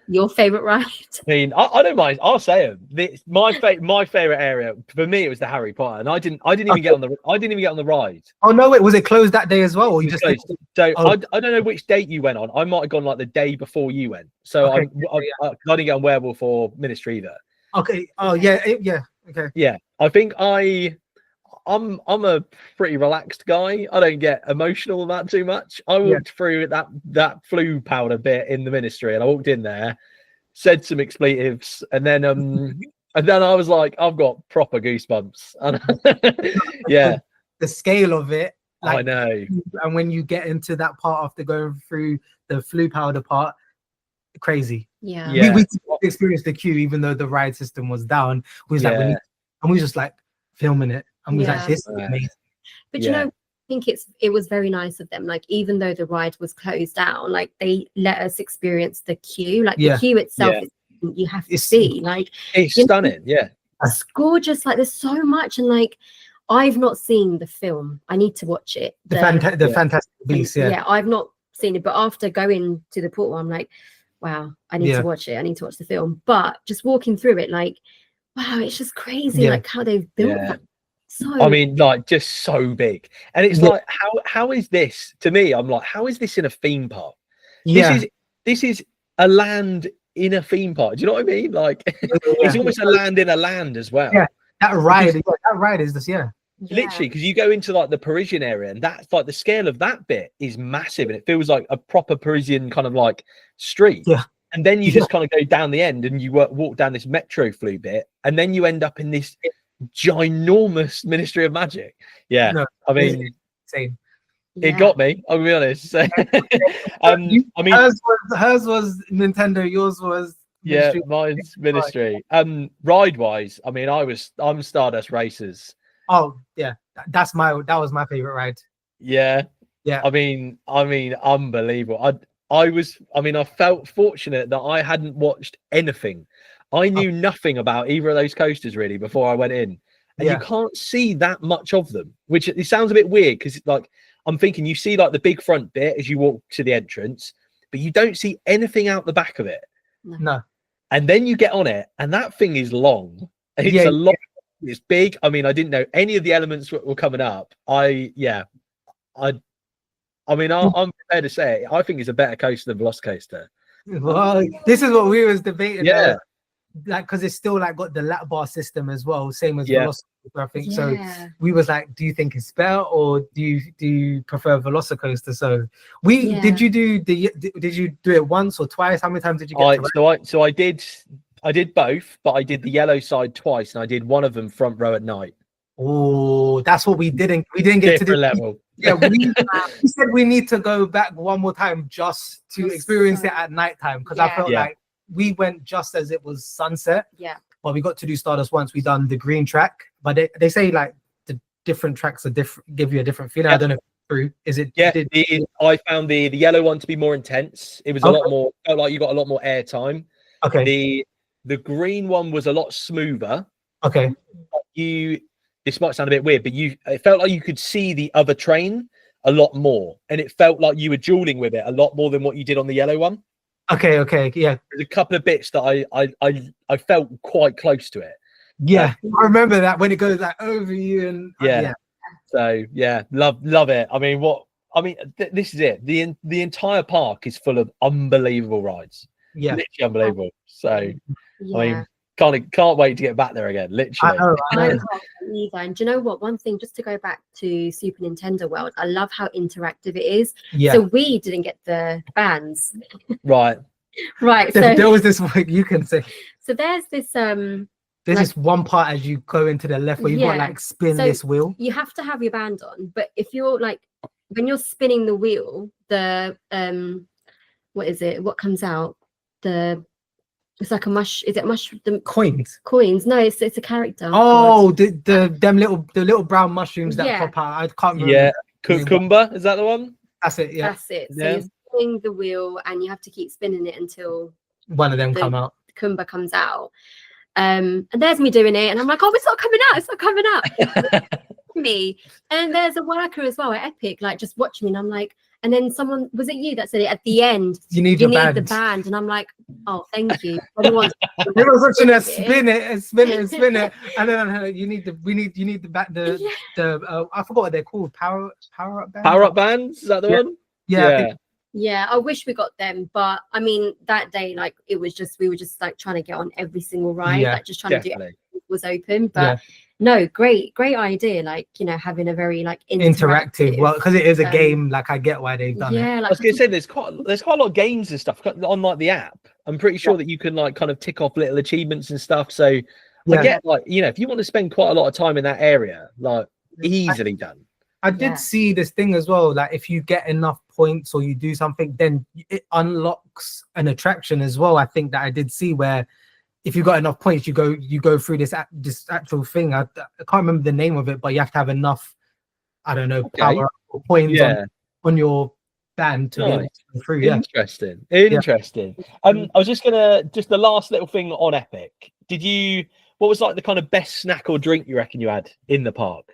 your favorite ride. I mean, I don't mind. I'll say it. My favorite area for me, it was the Harry Potter, and I didn't even get on the ride. Oh no, wait, was it closed that day as well, or you just? So I don't know which date you went on. I might have gone like the day before you went. So I didn't get on Werewolf or Ministry either. Okay. Oh yeah. Okay. Yeah, I think I'm a pretty relaxed guy. I don't get emotional about too much. I walked through that flu powder bit in the Ministry, and I walked in there, said some expletives, and then I was like, I've got proper goosebumps. And the scale of it. Like, I know. And when you get into that part after going through the flu powder part, crazy. Yeah. We experienced the queue, even though the ride system was down. We was like, and we was just like filming it. And we was like, this is amazing. But you know, I think it was very nice of them. Like, even though the ride was closed down, like they let us experience the queue. Like the queue itself, you have to see. Like, it's stunning. It's gorgeous. Like, there's so much, and like, I've not seen the film. I need to watch it. The Fantastic Beasts. Yeah, I've not seen it, but after going to the portal, I'm like, wow, I need to watch it. I need to watch the film. But just walking through it, like, wow, it's just crazy, like how they've built that. So, I mean, like, just so big. And it's like, how is this, to me, I'm like, how is this in a theme park? This is a land in a theme park. Do you know what I mean? Like, it's almost a land in a land as well. Yeah, that ride is this, literally, because you go into like the Parisian area, and that's like the scale of that bit is massive, and it feels like a proper Parisian kind of like street. And then you just kind of go down the end, and you walk down this metro flu bit, and then you end up in this ginormous Ministry of Magic. I mean, same. It got me, I'll be honest. I mean, hers was Nintendo, yours was Ministry. Mine's Ministry. Ride wise, I mean, I'm Stardust Racers. Oh yeah, that was my favorite ride. I mean, unbelievable. I felt fortunate that I hadn't watched anything. I knew nothing about either of those coasters really before I went in, and you can't see that much of them, which it sounds a bit weird, because like I'm thinking you see like the big front bit as you walk to the entrance, but you don't see anything out the back of it. No. And then you get on it, and that thing is long. It's a long. It's big. I mean, I didn't know any of the elements were coming up. I'm prepared to say it. I think it's a better coaster than Velocicoaster. Well, this is what we was debating. Like, because it's still like got the lap bar system as well, same as Velocicoaster, I think. So we was like, do you think it's better, or do you prefer Velocicoaster? So did you do it once or twice? How many times did you get? So I did both, but I did the yellow side twice, and I did one of them front row at night. Oh, that's what we didn't get to the level. We said we need to go back one more time just to experience it at nighttime, because I felt like we went just as it was sunset. But we got to do Stardust once. We done the green track, but they say like the different tracks are different, give you a different feeling. I don't know if it's true. Is it? I found the yellow one to be more intense. It was a lot more, felt like you got a lot more air time. The green one was a lot smoother. This might sound a bit weird, but it felt like you could see the other train a lot more, and it felt like you were dueling with it a lot more than what you did on the yellow one. There's a couple of bits that I felt quite close to it. I remember that when it goes like over you, and so love it. I mean, this is it. The entire park is full of unbelievable rides. Literally unbelievable. So I mean, can't wait to get back there again. Literally. I know. And do you know what? One thing, just to go back to Super Nintendo World, I love how interactive it is. So we didn't get the bands. Right. So there was this. You can say. So there's this. There's this one part as you go into the left where you got like spin this wheel. You have to have your band on, but if you're like when you're spinning the wheel, the what is it? What comes out? It's like a mush. Is it mush? The coins. No, it's a character. Oh, the little brown mushrooms that pop out. I can't remember. Cucumber, is that the one? That's it. That's it. So spinning the wheel, and you have to keep spinning it until one of them come out. Kumba comes out. And there's me doing it, and I'm like, oh, it's not coming out, it's not coming out. Me. And there's a worker as well at Epic, like just watching me, and I'm like, and then someone, was it you that said it at the end? You need the band, and I'm like, oh, thank you. They were watching us spin it and spin it and spin it, and then I'm like, you need the I forgot what they're called, power up bands. Power up bands, is that the one? Yeah, I wish we got them, but I mean that day, like we were just like trying to get on every single ride, like just trying to do everything was open. But no, great idea, like, you know, having a very like interactive, well, because it is a game, like I get why they've done it. Like, I was gonna say there's quite a lot of games and stuff on like the app. I'm pretty sure that you can like kind of tick off little achievements and stuff. So I get, like, you know, if you want to spend quite a lot of time in that area, like easily done. I did see this thing as well, like if you get enough points or you do something, then it unlocks an attraction as well. I think that I did see where if you got enough points, you go through this actual thing. I can't remember the name of it, but you have to have enough, I don't know, power or points on your band to be able to go through. Interesting. I was just the last little thing on Epic. What was like the kind of best snack or drink you reckon you had in the park?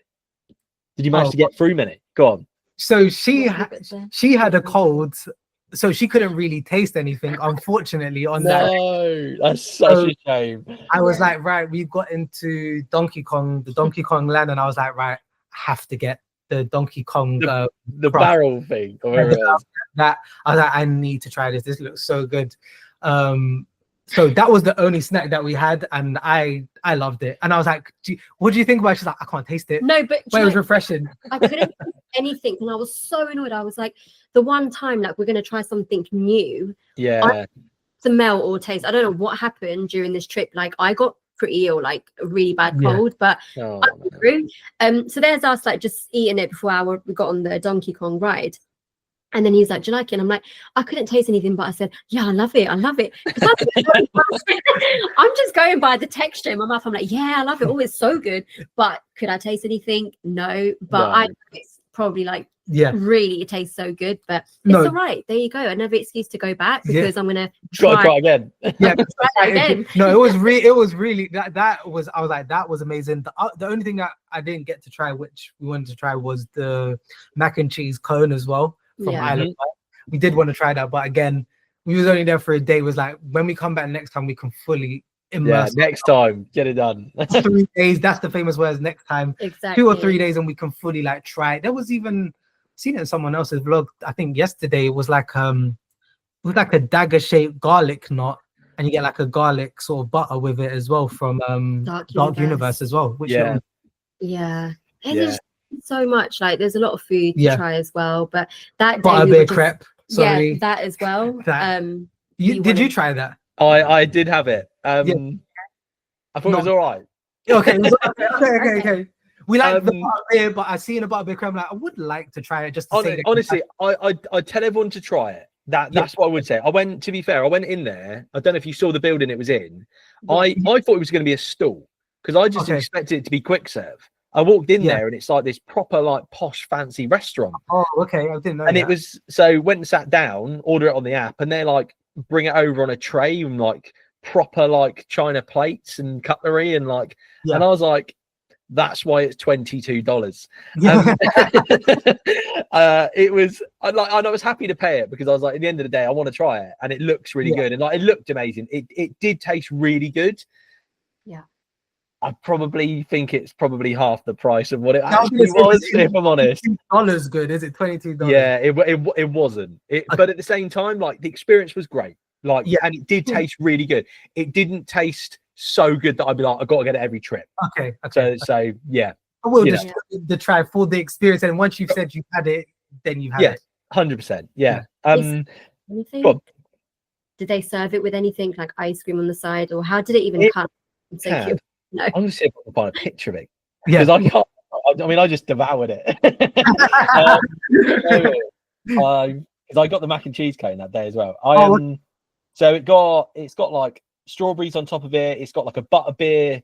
Did you manage to get through many? Go on. So she had a cold, so she couldn't really taste anything, unfortunately. That's such a shame. I was like, right, we got into the Donkey Kong land, and I was like, right, I have to get the Donkey Kong the barrel thing. That I was like, I need to try this. This looks so good. So that was the only snack that we had, and I loved it. And I was like, what do you think about it? She's like, I can't taste it. No, but it was refreshing. I couldn't taste anything, and I was so annoyed. I was like, the one time, like, we're going to try something new. Yeah. Smell or taste. I don't know what happened during this trip. Like, I got pretty ill, like a really bad cold, but I got through. So there's us, like, just eating it before we got on the Donkey Kong ride. And then he's like, do you like it? And I'm like, I couldn't taste anything, but I said, yeah, I love it. I'm just going by the texture in my mouth. I'm like, yeah, I love it. Oh, it's so good. But could I taste anything? No. But it's probably like, really, it tastes so good. But it's all right. There you go. Another excuse to go back, because I'm gonna try again. Again. No, it was really that was, I was like, that was amazing. The only thing that I didn't get to try, which we wanted to try, was the mac and cheese cone as well. From Ireland. We did want to try that, but again, we was only there for a day. It was like, when we come back next time, we can fully immerse. Next time, get it done. 3 days, that's the famous words. Next time, exactly. 2 or 3 days, and we can fully like try it. There was even seen it in someone else's vlog. I think yesterday it was like a dagger shaped garlic knot, and you get like a garlic sort of butter with it as well from Dark Universe as well. Which so much, like there's a lot of food to try as well, but that day butterbeer crepe, that as well. Did you try that? I did have it. I thought it was all right. Okay. We like the butterbeer, but I see in a butterbeer crepe, I'm like, I would like to try it. Just to honestly, I tell everyone to try it. That's what I would say. To be fair, I went in there. I don't know if you saw the building it was in. I thought it was going to be a stall, because I just expected it to be quick serve. I walked in there, and it's like this proper, like, posh, fancy restaurant. Oh, okay. I didn't know. And it was, so went and sat down, order it on the app, and they're like, bring it over on a tray and like proper like china plates and cutlery and like, and I was like, that's why it's $22. It was, I was happy to pay it, because I was like, at the end of the day, I want to try it, and it looks really good, and like it looked amazing. It did taste really good. Yeah. I probably think it's probably half the price of what it actually was, if I'm honest. $22 good, is it? $22? Yeah, it wasn't. But at the same time, like, the experience was great. Like, and it did taste really good. It didn't taste so good that I'd be like, I've got to get it every trip. Okay. So yeah. I will just try for the experience, and once you've said you've had it, then you have it. 100%. Yeah. Anything? Did they serve it with anything like ice cream on the side, or how did it even come? No. I'm just going to find a picture of it, because I can't. I mean, I just devoured it. Because I got the mac and cheese cone that day as well. So it's got like strawberries on top of it. It's got like a butterbeer,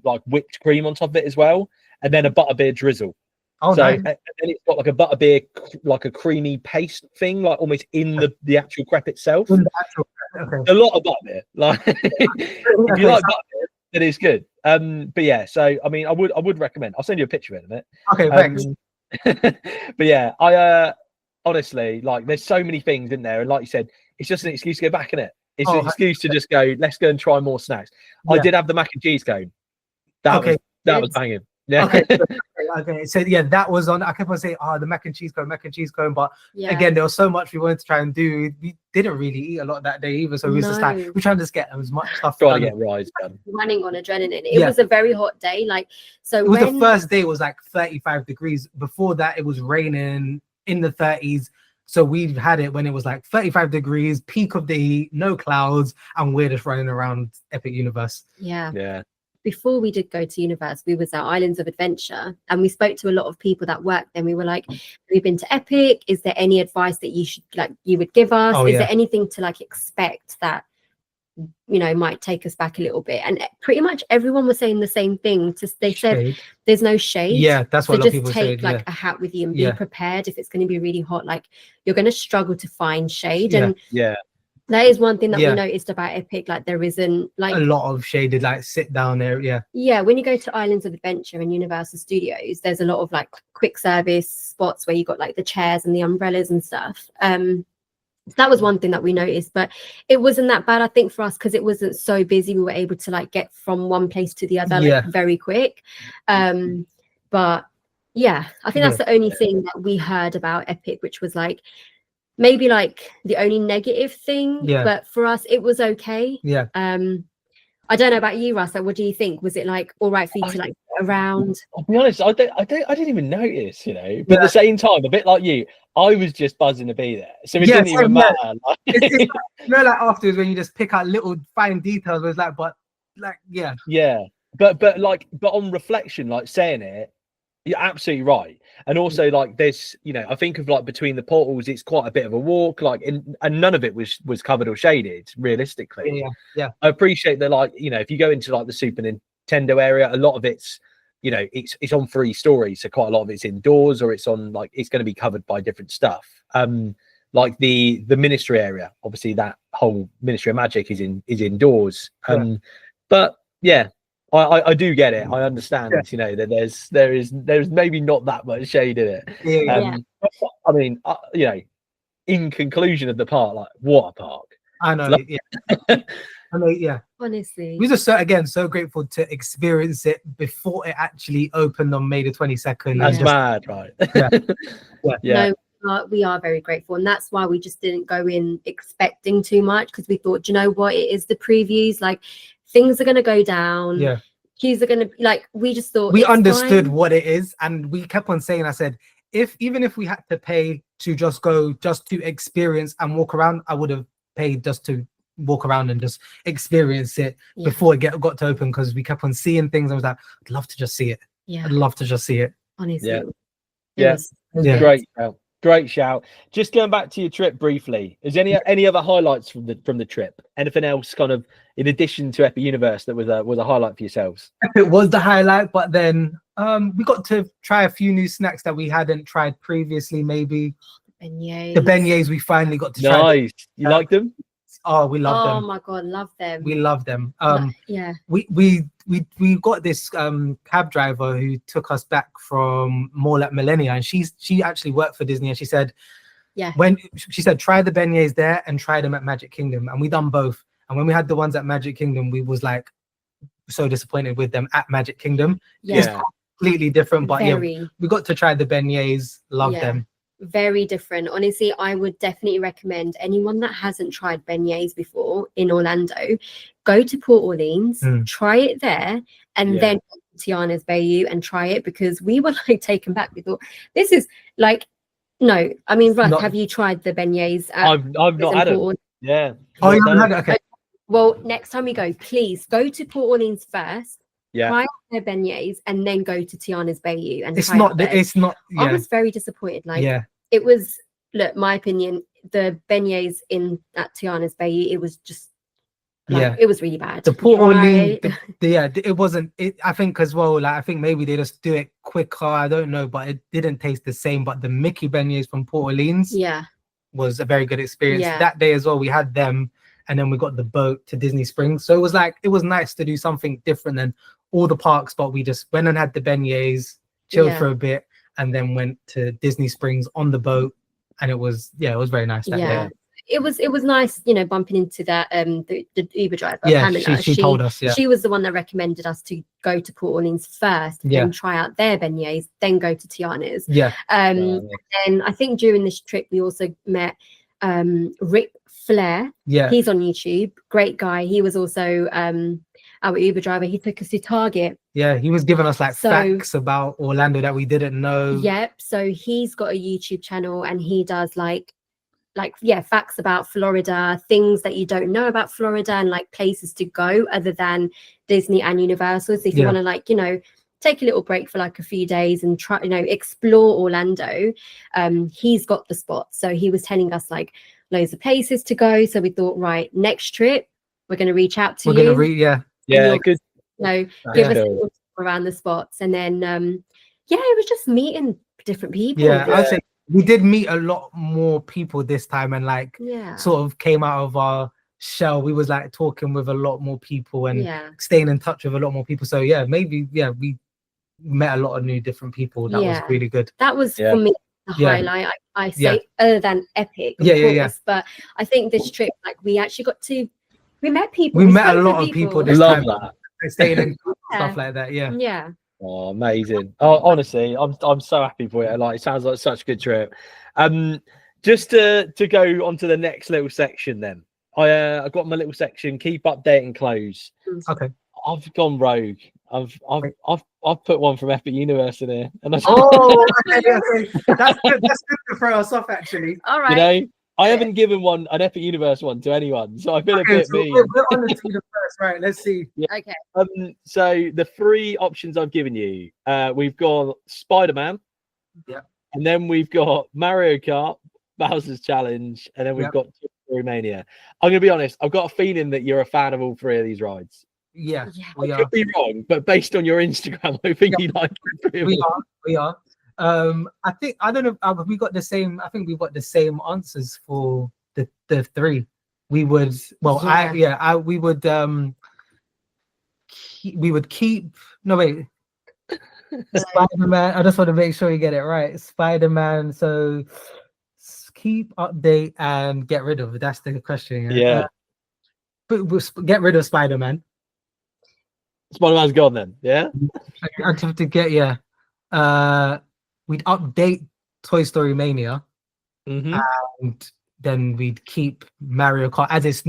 like whipped cream on top of it as well, and then a butterbeer drizzle. Oh, so nice. and then it's got like a butterbeer, like a creamy paste thing, like almost in the actual crepe itself. In the actual, okay. A lot of butterbeer. Like if you like butterbeer, then it's good. But yeah, so I mean, I would recommend. I'll send you a picture of it in a minute. Okay, thanks. But yeah, I honestly, like, there's so many things in there, and like you said, it's just an excuse to go back in it. It's an excuse to just go, let's go and try more snacks. Yeah. I did have the mac and cheese cone. That was banging. Yeah. Okay. So yeah, that was on. I kept on saying, the mac and cheese cone. But again, there was so much we wanted to try and do. We didn't really eat a lot that day either. So we was just like, we're trying to just get as much stuff done. To get rides done. Running on adrenaline. It was a very hot day. Like, so it was the first day. It was like 35 degrees. Before that, it was raining in the 30s. So we had it when it was like 35 degrees, peak of the heat, no clouds, and we're just running around Epic Universe. Yeah. Before we did go to Universe, we was at Islands of Adventure, and we spoke to a lot of people that worked there. We were like, we've been to Epic. Is there any advice that you would give us? Is there anything to like expect that, you know, might take us back a little bit? And pretty much everyone was saying the same thing. They said there's no shade. Yeah, that's what a lot of people say. Just take a hat with you and be prepared. If it's going to be really hot, like, you're going to struggle to find shade. And that is one thing that we noticed about Epic. Like, there isn't like a lot of shaded, like, sit down area. Yeah, when you go to Islands of Adventure and Universal Studios, there's a lot of like quick service spots where you got like the chairs and the umbrellas and stuff. That was one thing that we noticed, but it wasn't that bad, I think, for us, because it wasn't so busy. We were able to like get from one place to the other like very quick. But yeah, I think that's the only thing that we heard about Epic, which was like maybe like the only negative thing. But for us, it was okay. I don't know about you, Russ. Like, what do you think? Was it like all right for you to like get around? I'll be honest, I didn't even notice, you know. But at the same time, a bit like you, I was just buzzing to be there, so it didn't even matter. It's like, you know, like afterwards when you just pick out little fine details, it was like, but like, but on reflection, like saying it, you're absolutely right. And also, like, there's, you know, I think of like between the portals, it's quite a bit of a walk, like, and none of it was covered or shaded realistically. I appreciate that, like, you know, if you go into like the Super Nintendo area, a lot of it's, you know, it's on 3 stories, so quite a lot of it's indoors, or it's on like, it's going to be covered by different stuff. Like the Ministry area, obviously that whole Ministry of Magic is indoors. But yeah, I do get it. I understand, you know, that there's maybe not that much shade in it. I mean, you know, in conclusion of the park, like, what a park. I know. I mean, honestly, we just so grateful to experience it before it actually opened on May the 22nd. That's mad, right? No, we are very grateful, and that's why we just didn't go in expecting too much, because we thought, you know what, it is the previews, like, things are going to go down. Queues are going to, like, we just thought we understood what it is, and we kept on saying, I said, even if we had to pay to just to experience and walk around, I would have paid just to walk around and just experience it before it got to open, because we kept on seeing things. I was like, I'd love to just see it. I'd love to just see it. Honestly. Great shout. Just going back to your trip briefly, is any other highlights from the trip? Anything else kind of in addition to Epic Universe that was a highlight for yourselves? It was the highlight, but then we got to try a few new snacks that we hadn't tried previously. Maybe beignets. The beignets we finally got to try. Nice. You like them? Oh, we love them. Oh my god, love them. We love them. We got this cab driver who took us back from Mall at Millennia, and she actually worked for Disney, and she said, try the beignets there and try them at Magic Kingdom, and we done both. And when we had the ones at Magic Kingdom, we was like so disappointed with them at Magic Kingdom. It's completely different, but we got to try the beignets. Love them. Very different. Honestly, I would definitely recommend anyone that hasn't tried beignets before in Orlando, go to Port Orleans, try it there, and then go to Tiana's Bayou and try it, because we were like taken back. We thought, this is like, no, I mean, Russ, have you tried the beignets? I've not had it. Yeah. Oh, you haven't had it? Okay. Well, next time we go, please go to Port Orleans first. Try out their beignets and then go to Tiana's Bayou and it's not. I was very disappointed. Like, it was. Look, my opinion, the beignets at Tiana's Bayou, it was just Like, it was really bad. The Port Orleans, it wasn't. I think as well. Like, I think maybe they just do it quicker. I don't know, but it didn't taste the same. But the Mickey beignets from Port Orleans, was a very good experience. That day as well, we had them, and then we got the boat to Disney Springs. So it was nice to do something different than all the parks. But we just went and had the beignets, chilled for a bit, and then went to Disney Springs on the boat, and it was very nice that day. It was nice, you know, bumping into that the Uber driver, Pamela. She told us, she was the one that recommended us to go to Port Orleans first, then try out their beignets, then go to Tiana's. And I think during this trip we also met Rick Flair. He's on YouTube, great guy. He was also our Uber driver. He took us to Target. He was giving us facts about Orlando that we didn't know. So he's got a YouTube channel, and he does facts about Florida, things that you don't know about Florida, and like places to go other than Disney and Universal. So if you want to, like, you know, take a little break for like a few days and try, you know, explore Orlando, he's got the spot. So he was telling us like loads of places to go. So we thought, right, next trip we're going to reach out to you. We're going to good. You know, give us a little around the spots, and then it was just meeting different people. I'd say we did meet a lot more people this time, and sort of came out of our shell. We was like talking with a lot more people and staying in touch with a lot more people. So we met a lot of new different people. That was really good. That was for me the highlight. I say other than epic, of course, but I think this trip, like, we actually we met people. We met a lot of people this Love time. that. Staying in stuff like that. Yeah. Oh, amazing. Oh, honestly, I'm so happy for you. Like, it sounds like such a good trip. Just to go on to the next little section then. I got my little section, keep updating clothes. Okay. I've gone rogue. I've put one from Epic Universe in here. And okay. That's good to throw us off, actually. All right. You know, I haven't given an Epic Universe one to anyone, so I feel a bit mean. We're on the first, right? Let's see. Okay. So the three options I've given you, we've got Spider-Man, and then we've got Mario Kart, Bowser's Challenge, and then we've got Toy Story Mania. I'm gonna be honest, I've got a feeling that you're a fan of all three of these rides. I could be wrong, but based on your Instagram, I think you like it. We are. I think, I don't know, we got the same. I think we've got the same answers for the three. We would, we would keep. No, wait. Spider-Man. I just want to make sure you get it right. Spider-Man. So keep, update, and get rid of. That's the question. But we'll get rid of Spider-Man. Spider-Man's gone then. Yeah. I'd have to get we'd update Toy Story Mania, and then we'd keep Mario Kart as it's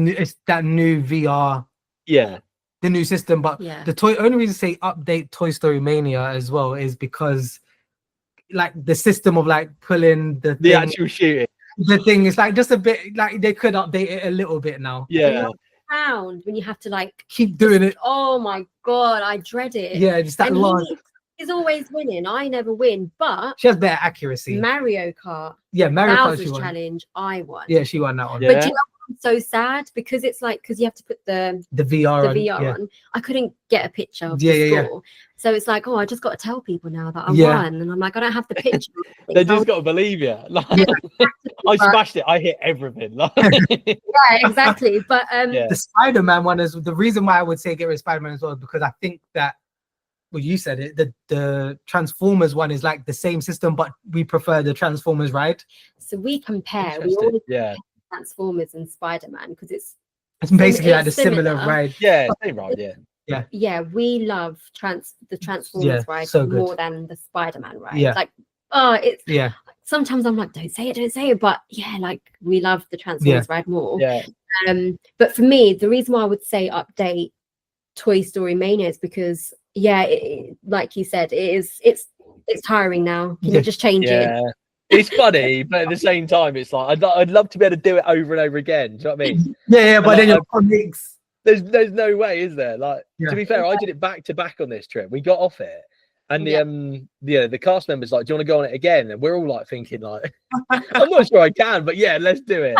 that new VR. The new system. But only reason to say update Toy Story Mania as well is because, like, the system of like pulling the actual shooting. The thing is like just a bit, like, they could update it a little bit now. When you have to like keep doing it. Oh my god, I dread it. Just that long. He's always winning. I never win, but she has better accuracy. Mario Kart. Mario Bowser's Kart Challenge. I won. She won that one. But you know, I'm so sad because it's like, because you have to put the VR on. I couldn't get a picture of the score. So it's like, I just got to tell people now that I won, and I'm like, I don't have the picture. They just got to believe you. Like, I smashed it. I hit everything. Like, exactly. But the Spider-Man one is the reason why I would say get rid of Spider-Man as well, because I think that, well, you said it, the Transformers one is like the same system, but we prefer the Transformers ride. So we compare. We always compare Transformers and Spider-Man because it's basically like the similar ride. Same ride. We love the Transformers ride more than the Spider-Man ride. Like, it's sometimes I'm like, don't say it, but like, we love the Transformers ride more. But for me, the reason why I would say update Toy Story Mania is because like you said, it's tiring now. Can you just change it? It's funny, but at the same time, it's like I'd love to be able to do it over and over again. Do you know what I mean? But then your colleagues. There's no way, is there? Like, to be fair, I did it back to back on this trip. We got off it, And the cast members like, do you want to go on it again? And we're all like thinking like, I'm not sure I can, but yeah, let's do it.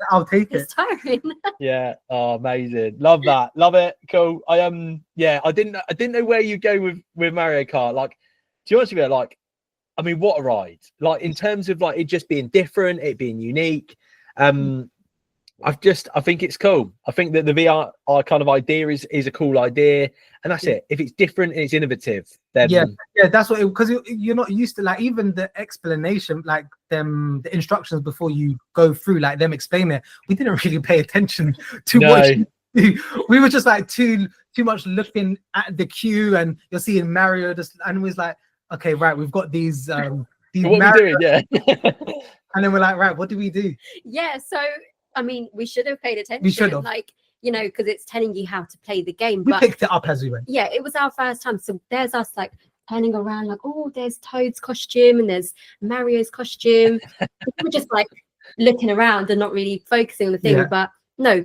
I'll take it. It's tiring. Yeah. Oh, amazing. Love that. Love it. Cool. I didn't know where you go with Mario Kart. Like, to be honest with you, like, I mean, what a ride. Like, in terms of like it just being different, it being unique. I think it's cool. I think that the VR kind of idea is a cool idea, and that's it. If it's different and it's innovative, then yeah, that's what. Because you're not used to, like, even the explanation, like the instructions before you go through, like them explaining it. We didn't really pay attention to what you do. We were just like too much looking at the queue, and you're seeing Mario just, and was like, okay, right, we've got these what Mario, we doing, yeah. And then we're like, right, what do we do? Yeah, so I mean, we should have paid attention. We should have. Like, you know, because it's telling you how to play the game. We but picked it up as we went. Yeah, it was our first time. So there's us like turning around, like, oh, there's Toad's costume and there's Mario's costume. We're just like looking around and not really focusing on the thing. But no,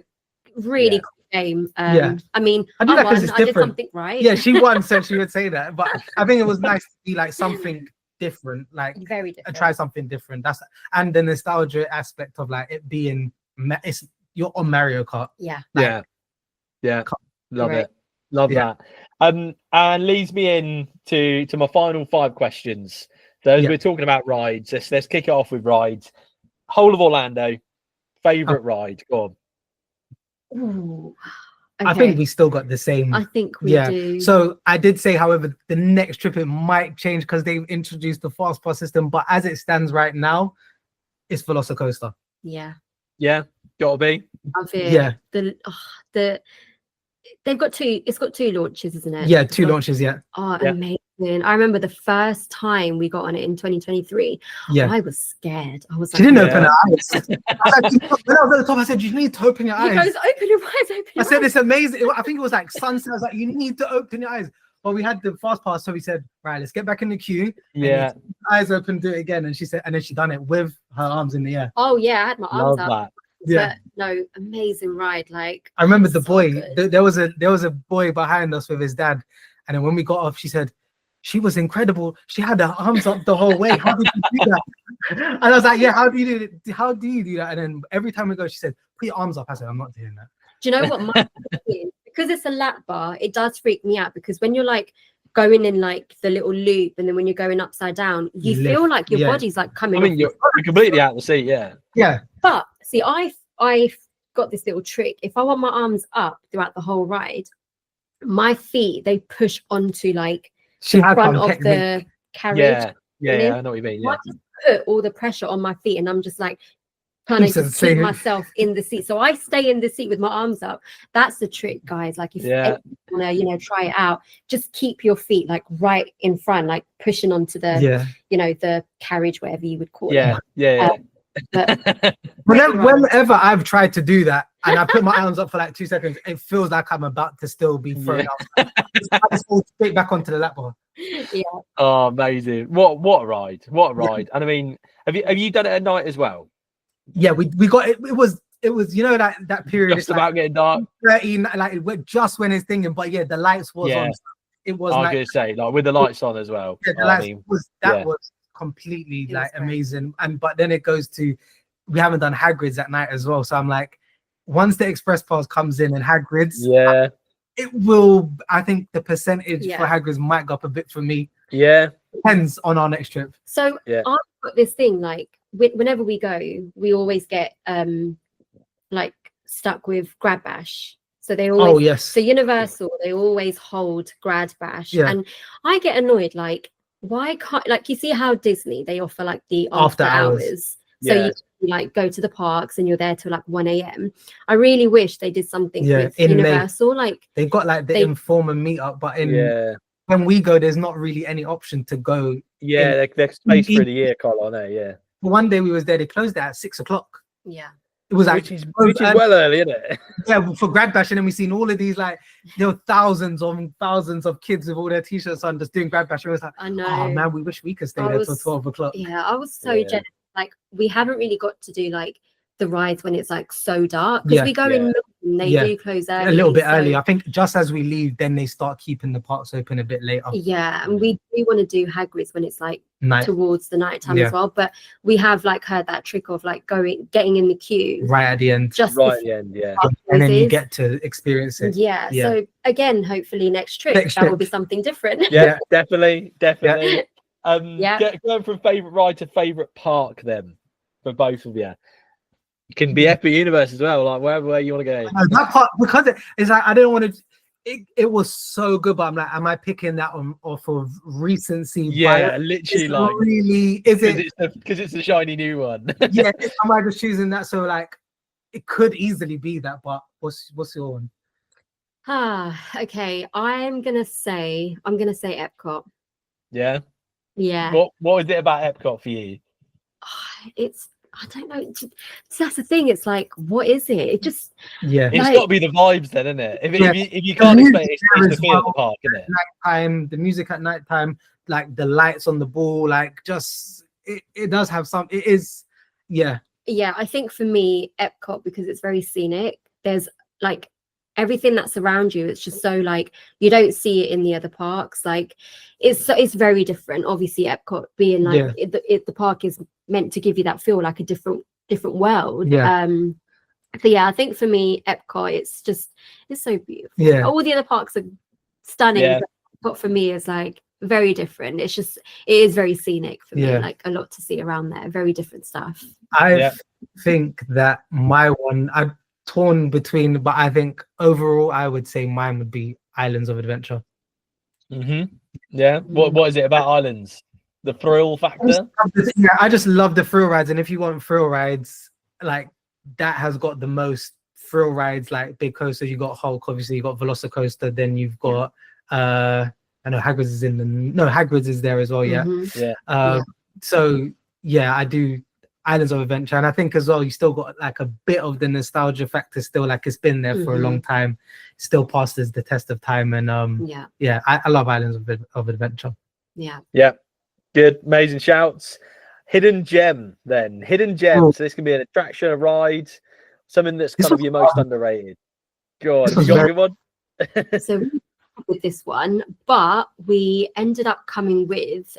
really cool game. I mean, I did something right. Yeah, she won, so she would say that. But I think it was nice to be like something different, like very different. Try something different. And the nostalgia aspect of like it being, you're on Mario Kart. Yeah. Like, Love it. Love that. And leads me in to my final 5 questions. So as we're talking about rides, let's kick it off with rides. Whole of Orlando, favorite ride. Go on. Ooh. Okay. I think we still got the same. I think we do. So I did say, however, the next trip it might change because they've introduced the fast pass system. But as it stands right now, it's Velocicoaster. Yeah. Yeah, gotta be. They've got 2. It's got 2 launches, isn't it? Yeah, 2 launches. Yeah. Oh, amazing! I remember the first time we got on it in 2023. Yeah, I was scared. I was like, she didn't open her eyes. When I was at the top, I said, "You need to open your eyes." He goes, "Open your eyes, open your I said, eyes." "It's amazing." I think it was like sunset. I was like, "You need to open your eyes." But we had the fast pass, so we said, "Right, let's get back in the queue." Yeah, eyes open, do it again, and she said, and then she done it with her arms in the air. Oh yeah, I had my arms up. That. Yeah, but no, amazing ride. Like, I remember the boy. good. There was a boy behind us with his dad, and then when we got off, she said, "She was incredible. She had her arms up the whole way. How did you do that?" And I was like, "Yeah, how do you do it? How do you do that?" And then every time we go, she said, "Put your arms up." I said, "I'm not doing that." Do you know what? My is, because it's a lap bar, it does freak me out because when you're like going in like the little loop, and then when you're going upside down, you feel like your body's like coming. I mean, you're completely out of the seat. Yeah. Yeah. But see, I've got this little trick. If I want my arms up throughout the whole ride, my feet, they push onto like the front of the carriage. Yeah, I know what you mean. Yeah. I put all the pressure on my feet, and I'm just like trying to just keep myself in the seat. So I stay in the seat with my arms up. That's the trick, guys. Like if you want to, try it out, just keep your feet like right in front, like pushing onto the, the carriage, whatever you would call it. But whenever I've tried to do that and I put my arms up for like 2 seconds, it feels like I'm about to still be thrown out. I just fall straight back onto the lap bar. Yeah. Oh, amazing! What a ride! What a ride! And I mean, have you done it at night as well? Yeah, we got it. It was that period. Just about getting dark. 13, like just when it's thinking, but yeah, the lights was on. It was. I was gonna say like with the lights on as well. Yeah, the lights was completely like amazing. But then it goes to, we haven't done Hagrid's at night as well. So I'm like, once the express pass comes in and Hagrid's, it will. I think the percentage for Hagrid's might go up a bit for me. Yeah, depends on our next trip. So I've got this thing like whenever we go, we always get like stuck with Grad Bash. So they always so Universal, they always hold Grad Bash, and I get annoyed like, why can't, like, you see how Disney, they offer like the after hours. So you like go to the parks and you're there till like 1 a.m. I really wish they did something with Universal. Like they've got like the inform and meet up, but when we go, there's not really any option to go. They're spaced through the year, Colin. One day we was there, they closed it at 6 o'clock. Yeah. It was like, which is well early, isn't it? Yeah, for Grad Bash, and then we seen all of these, like, there were thousands of kids with all their t-shirts on just doing Grad Bash. It was like, I know. Oh man, we wish we could stay there till 12 o'clock. Yeah, I was so jealous. Like, we haven't really got to do like the rides when it's like so dark, because we go in and they do close early, a little bit early. I think just as we leave, then they start keeping the parks open a bit later. And we do want to do Hagrid's when it's like towards the night time as well, but we have like heard that trick of like getting in the queue right at the end, just right at the end, and then you get to experience it. So again, hopefully next trip will be something different. Definitely going from favorite ride to favorite park then for both of you. It can be Epic Universe as well, like wherever you want to go. That part, because it's like I didn't want to. It was so good, but I'm like, am I picking that off of recency? Literally, it's like really is it because it's a shiny new one. Am I just choosing that? So like, it could easily be that. But what's your one? Okay. I'm gonna say Epcot. Yeah. What is it about Epcot for you? I don't know. That's the thing. It's like, what is it? It just it's got to be the vibes, then, isn't it? If you can't explain it, it's the feel of the park, isn't it? Nighttime, the music at nighttime, like the lights on the ball, like just it does have some. It is, I think for me, Epcot, because it's very scenic. There's like everything that's around you. It's just so like you don't see it in the other parks. Like it's very different. Obviously, Epcot being like the park is meant to give you that feel like a different world. So I think for me, Epcot, it's so beautiful. All the other parks are stunning, but for me it's like very different. It is very scenic for me, like a lot to see around there, very different stuff. I think that my one, I'm torn between, but I think overall I would say mine would be Islands of Adventure. What is it about Islands? The thrill factor? I just love the thrill rides, and if you want thrill rides, like that has got the most thrill rides, like big coasters. You got Hulk, obviously you got Velocicoaster, then you've got I know Hagrid's is Hagrid's is there as well. So I do Islands of Adventure, and I think as well you still got like a bit of the nostalgia factor still, like it's been there for a long time, still passes the test of time, and I love Islands of Adventure. Good, amazing shouts. Hidden gem then. Hidden gem. So this can be an attraction, a ride, something that's kind of your most underrated. Go on, have you got a good one? So with this one, but we ended up coming with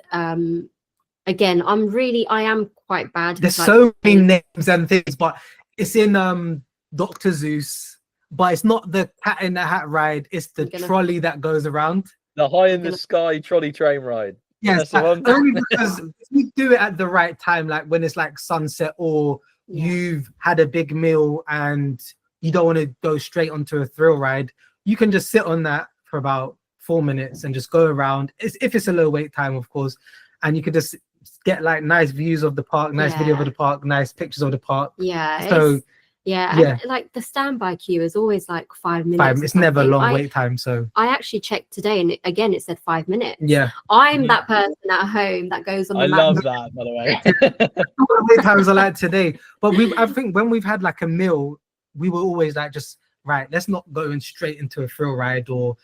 again, I am quite bad. There's so many names and things, but it's in Dr. Zeus, but it's not the Cat in the Hat ride, it's the trolley that goes around. The high in the sky trolley train ride. Yes, only because if you do it at the right time, like when it's like sunset or you've had a big meal and you don't want to go straight onto a thrill ride, you can just sit on that for about 4 minutes and just go around. If it's a low wait time, of course, and you could just get like nice views of the park, nice video of the park, nice pictures of the park. And, like the standby queue is always like 5 minutes. It's never a long wait time. So I actually checked today, and again it said 5 minutes. I'm that person at home that goes on the love that, by the way. Wait times are like today, but I think when we've had like a meal, we were always like, just right, let's not go in straight into a thrill ride, or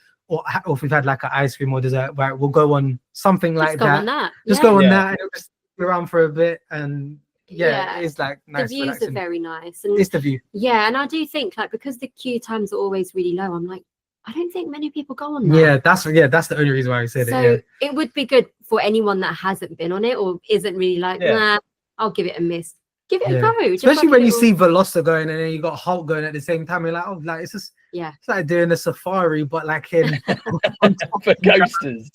if we've had like an ice cream or dessert, right, we'll go on something like that. Just go on that, and it'll just be around for a bit, and it's like nice. The views relaxing. Are very nice, and it's the view. And I do think like because the queue times are always really low, I'm like, I don't think many people go on that. That's the only reason why I said it. So it would be good for anyone that hasn't been on it or isn't really like, nah, I'll give it a miss. Give it a go. Especially when you see Veloster going and then you got Hulk going at the same time. You're like, oh, like it's just it's like doing a safari, but like in for coasters.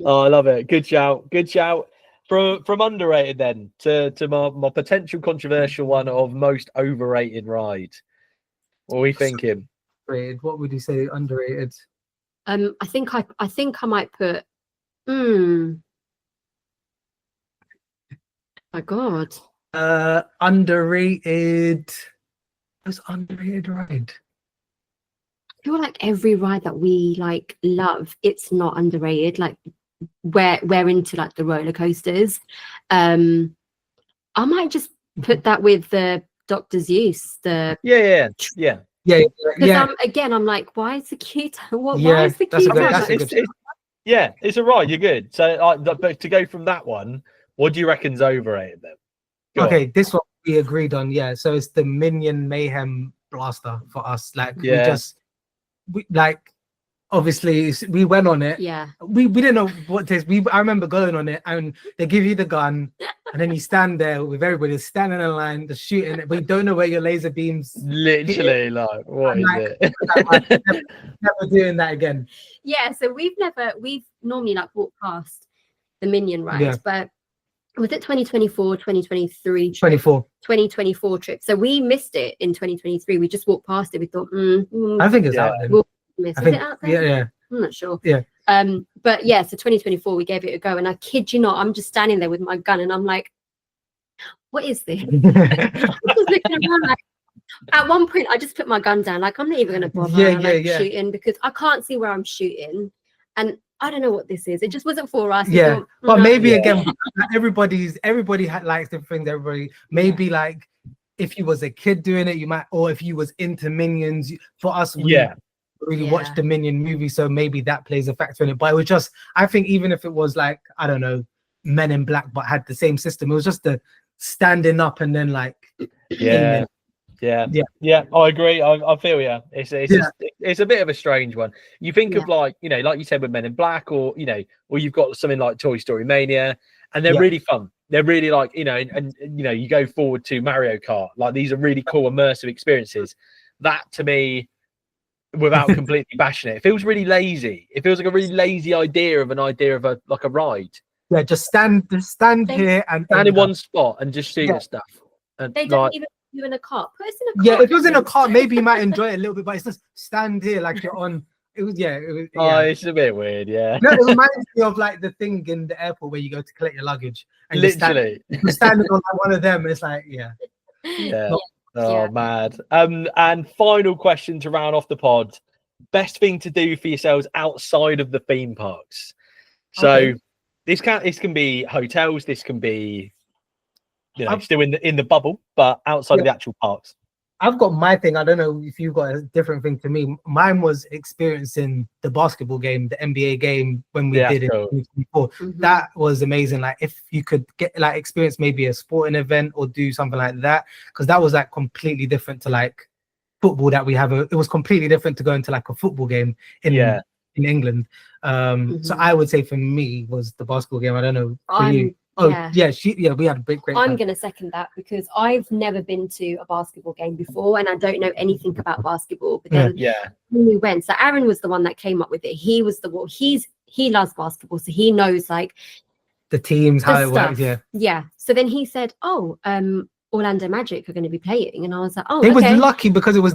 Oh, I love it. Good shout. Good shout. From underrated then to my potential controversial one of most overrated ride. What are we thinking? What would you say underrated? I think I might put my God. Underrated. What's underrated ride? I feel like every ride that we like love, it's not underrated. Like we're into like the roller coasters. I might just put that with the Dr. Zeus. The Because I'm like, why is the queue time? Why is the queue time? It's a ride. You're good. So, but to go from that one, what do you reckon's overrated then? This one we agreed on. Yeah, so it's the Minion Mayhem Blaster for us. Like we obviously we went on it. Yeah. We didn't know what this. I remember going on it, and they give you the gun, and then you stand there with everybody standing in line, just shooting it, but you don't know where your laser beams. Literally, like what is it? Never doing that again. Yeah. So we've normally like walked past the Minion ride, but was it 2024, 2023? 2024 trip. So we missed it in 2023. We just walked past it. We thought, I think it's out there. Is it out there? Yeah. I'm not sure. Yeah. But yeah, so 2024 we gave it a go, and I kid you not, I'm just standing there with my gun, and I'm like, what is this? I'm just looking around, like, at one point I just put my gun down, like I'm not even gonna bother shooting, because I can't see where I'm shooting, and I don't know what this is. It just wasn't for us. Yeah, but maybe again, everybody likes different things. Everybody maybe like if you was a kid doing it, you might, or if you was into Minions. For us, we really watched the Minion movie, so maybe that plays a factor in it. But it was just, I think even if it was like, I don't know, Men in Black, but had the same system, it was just the standing up and then like Yeah, I agree. I feel it's a bit of a strange one. You think of like, you know, like you said with Men in Black, or you know, or you've got something like Toy Story Mania, and they're really fun. They're really like, you know, and you know, you go forward to Mario Kart, like these are really cool immersive experiences. That to me, without completely bashing it, feels really lazy. It feels like a really lazy idea of a like a ride. Yeah, just stand here and stand in one spot and just shoot at stuff. And they don't even put you in a car. Put us in a car. Yeah, if it was in a car, maybe you might enjoy it a little bit, but it's just stand here like you're on. It was Oh, it's a bit weird. Yeah. No, it reminds me of like the thing in the airport where you go to collect your luggage and literally you're standing on like one of them. It's like mad. And final question to round off the pod: best thing to do for yourselves outside of the theme parks. So this can be hotels, this can be, you know, still in the bubble, but outside of the actual parks. I've got my thing. I don't know if you've got a different thing to me. Mine was experiencing the basketball game, the NBA game when we did it in 2024. That was amazing. Like if you could get like experience maybe a sporting event or do something like that, because that was like completely different to like football that we have. It was completely different to going to like a football game in England. So I would say for me was the basketball game. I don't know for you. We had a great I'm going to second that, because I've never been to a basketball game before and I don't know anything about basketball. But then when we went, so Aaron was the one that came up with it. He was he loves basketball, so he knows like the teams, how it works. Yeah. So then he said, Orlando Magic are going to be playing, and I was like, they was lucky because it was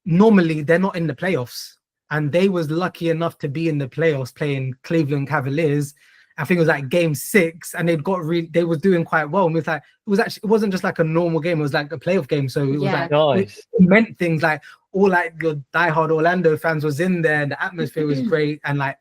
normally they're not in the playoffs, and they was lucky enough to be in the playoffs playing Cleveland Cavaliers. I think it was like game 6, and they was doing quite well. And it wasn't just like a normal game, it was like a playoff game. So it was like nice. It meant things, like all like your diehard Orlando fans was in there, and the atmosphere was great, and like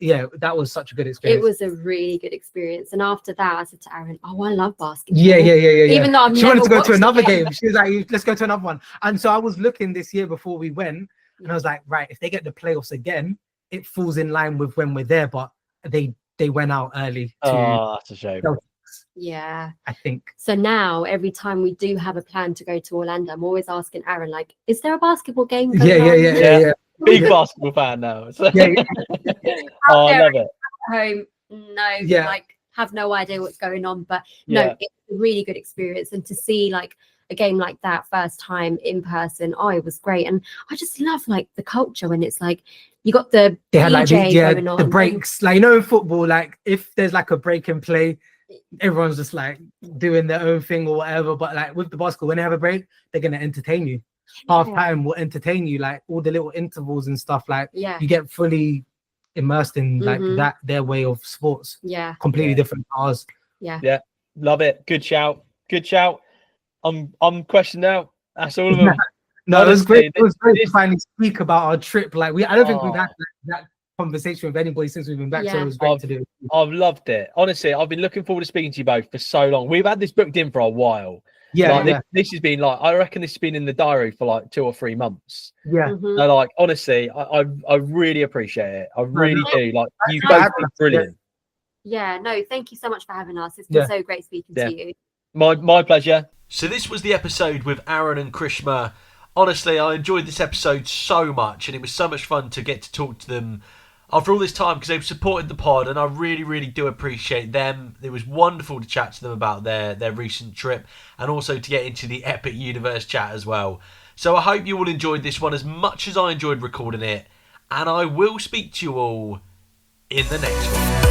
that was such a good experience. It was a really good experience. And after that, I said to Aaron, I love basketball. Yeah. Even though she wanted to go to another game. She was like, let's go to another one. And so I was looking this year before we went, and I was like, right, if they get the playoffs again, it falls in line with when we're there. But they went out early. That's a shame. Yeah, I think so. Now every time we do have a plan to go to Orlando, I'm always asking Aaron, like, is there a basketball game going on? Yeah. Big basketball fan now. So. I love it. Home, like have no idea what's going on, but it's a really good experience. And to see like a game like that first time in person, it was great. And I just love like the culture when it's like you got the DJ going on, the breaks, like, you know, in football, like if there's like a break in play, everyone's just like doing their own thing or whatever. But like with the basketball, when they have a break, they're gonna entertain you. Half time will entertain you, like all the little intervals and stuff. Like you get fully immersed in like that their way of sports. Completely different to ours. Yeah, love it. Good shout. I'm questioned now. That's all of them. No, it was great. It was great to finally speak about our trip. Like I don't think we've had that conversation with anybody since we've been back. So it was great to do. I've loved it. Honestly, I've been looking forward to speaking to you both for so long. We've had this booked in for a while. This has been like, I reckon this has been in the diary for like 2 or 3 months. So like honestly, I really appreciate it. I really do. Like you both been brilliant. No, thank you so much for having us. It's been so great speaking to you. My pleasure. So this was the episode with Aaron and Krishma. Honestly, I enjoyed this episode so much, and it was so much fun to get to talk to them after all this time, because they've supported the pod, and I really, really do appreciate them. It was wonderful to chat to them about their recent trip, and also to get into the Epic Universe chat as well. So I hope you all enjoyed this one as much as I enjoyed recording it, and I will speak to you all in the next one.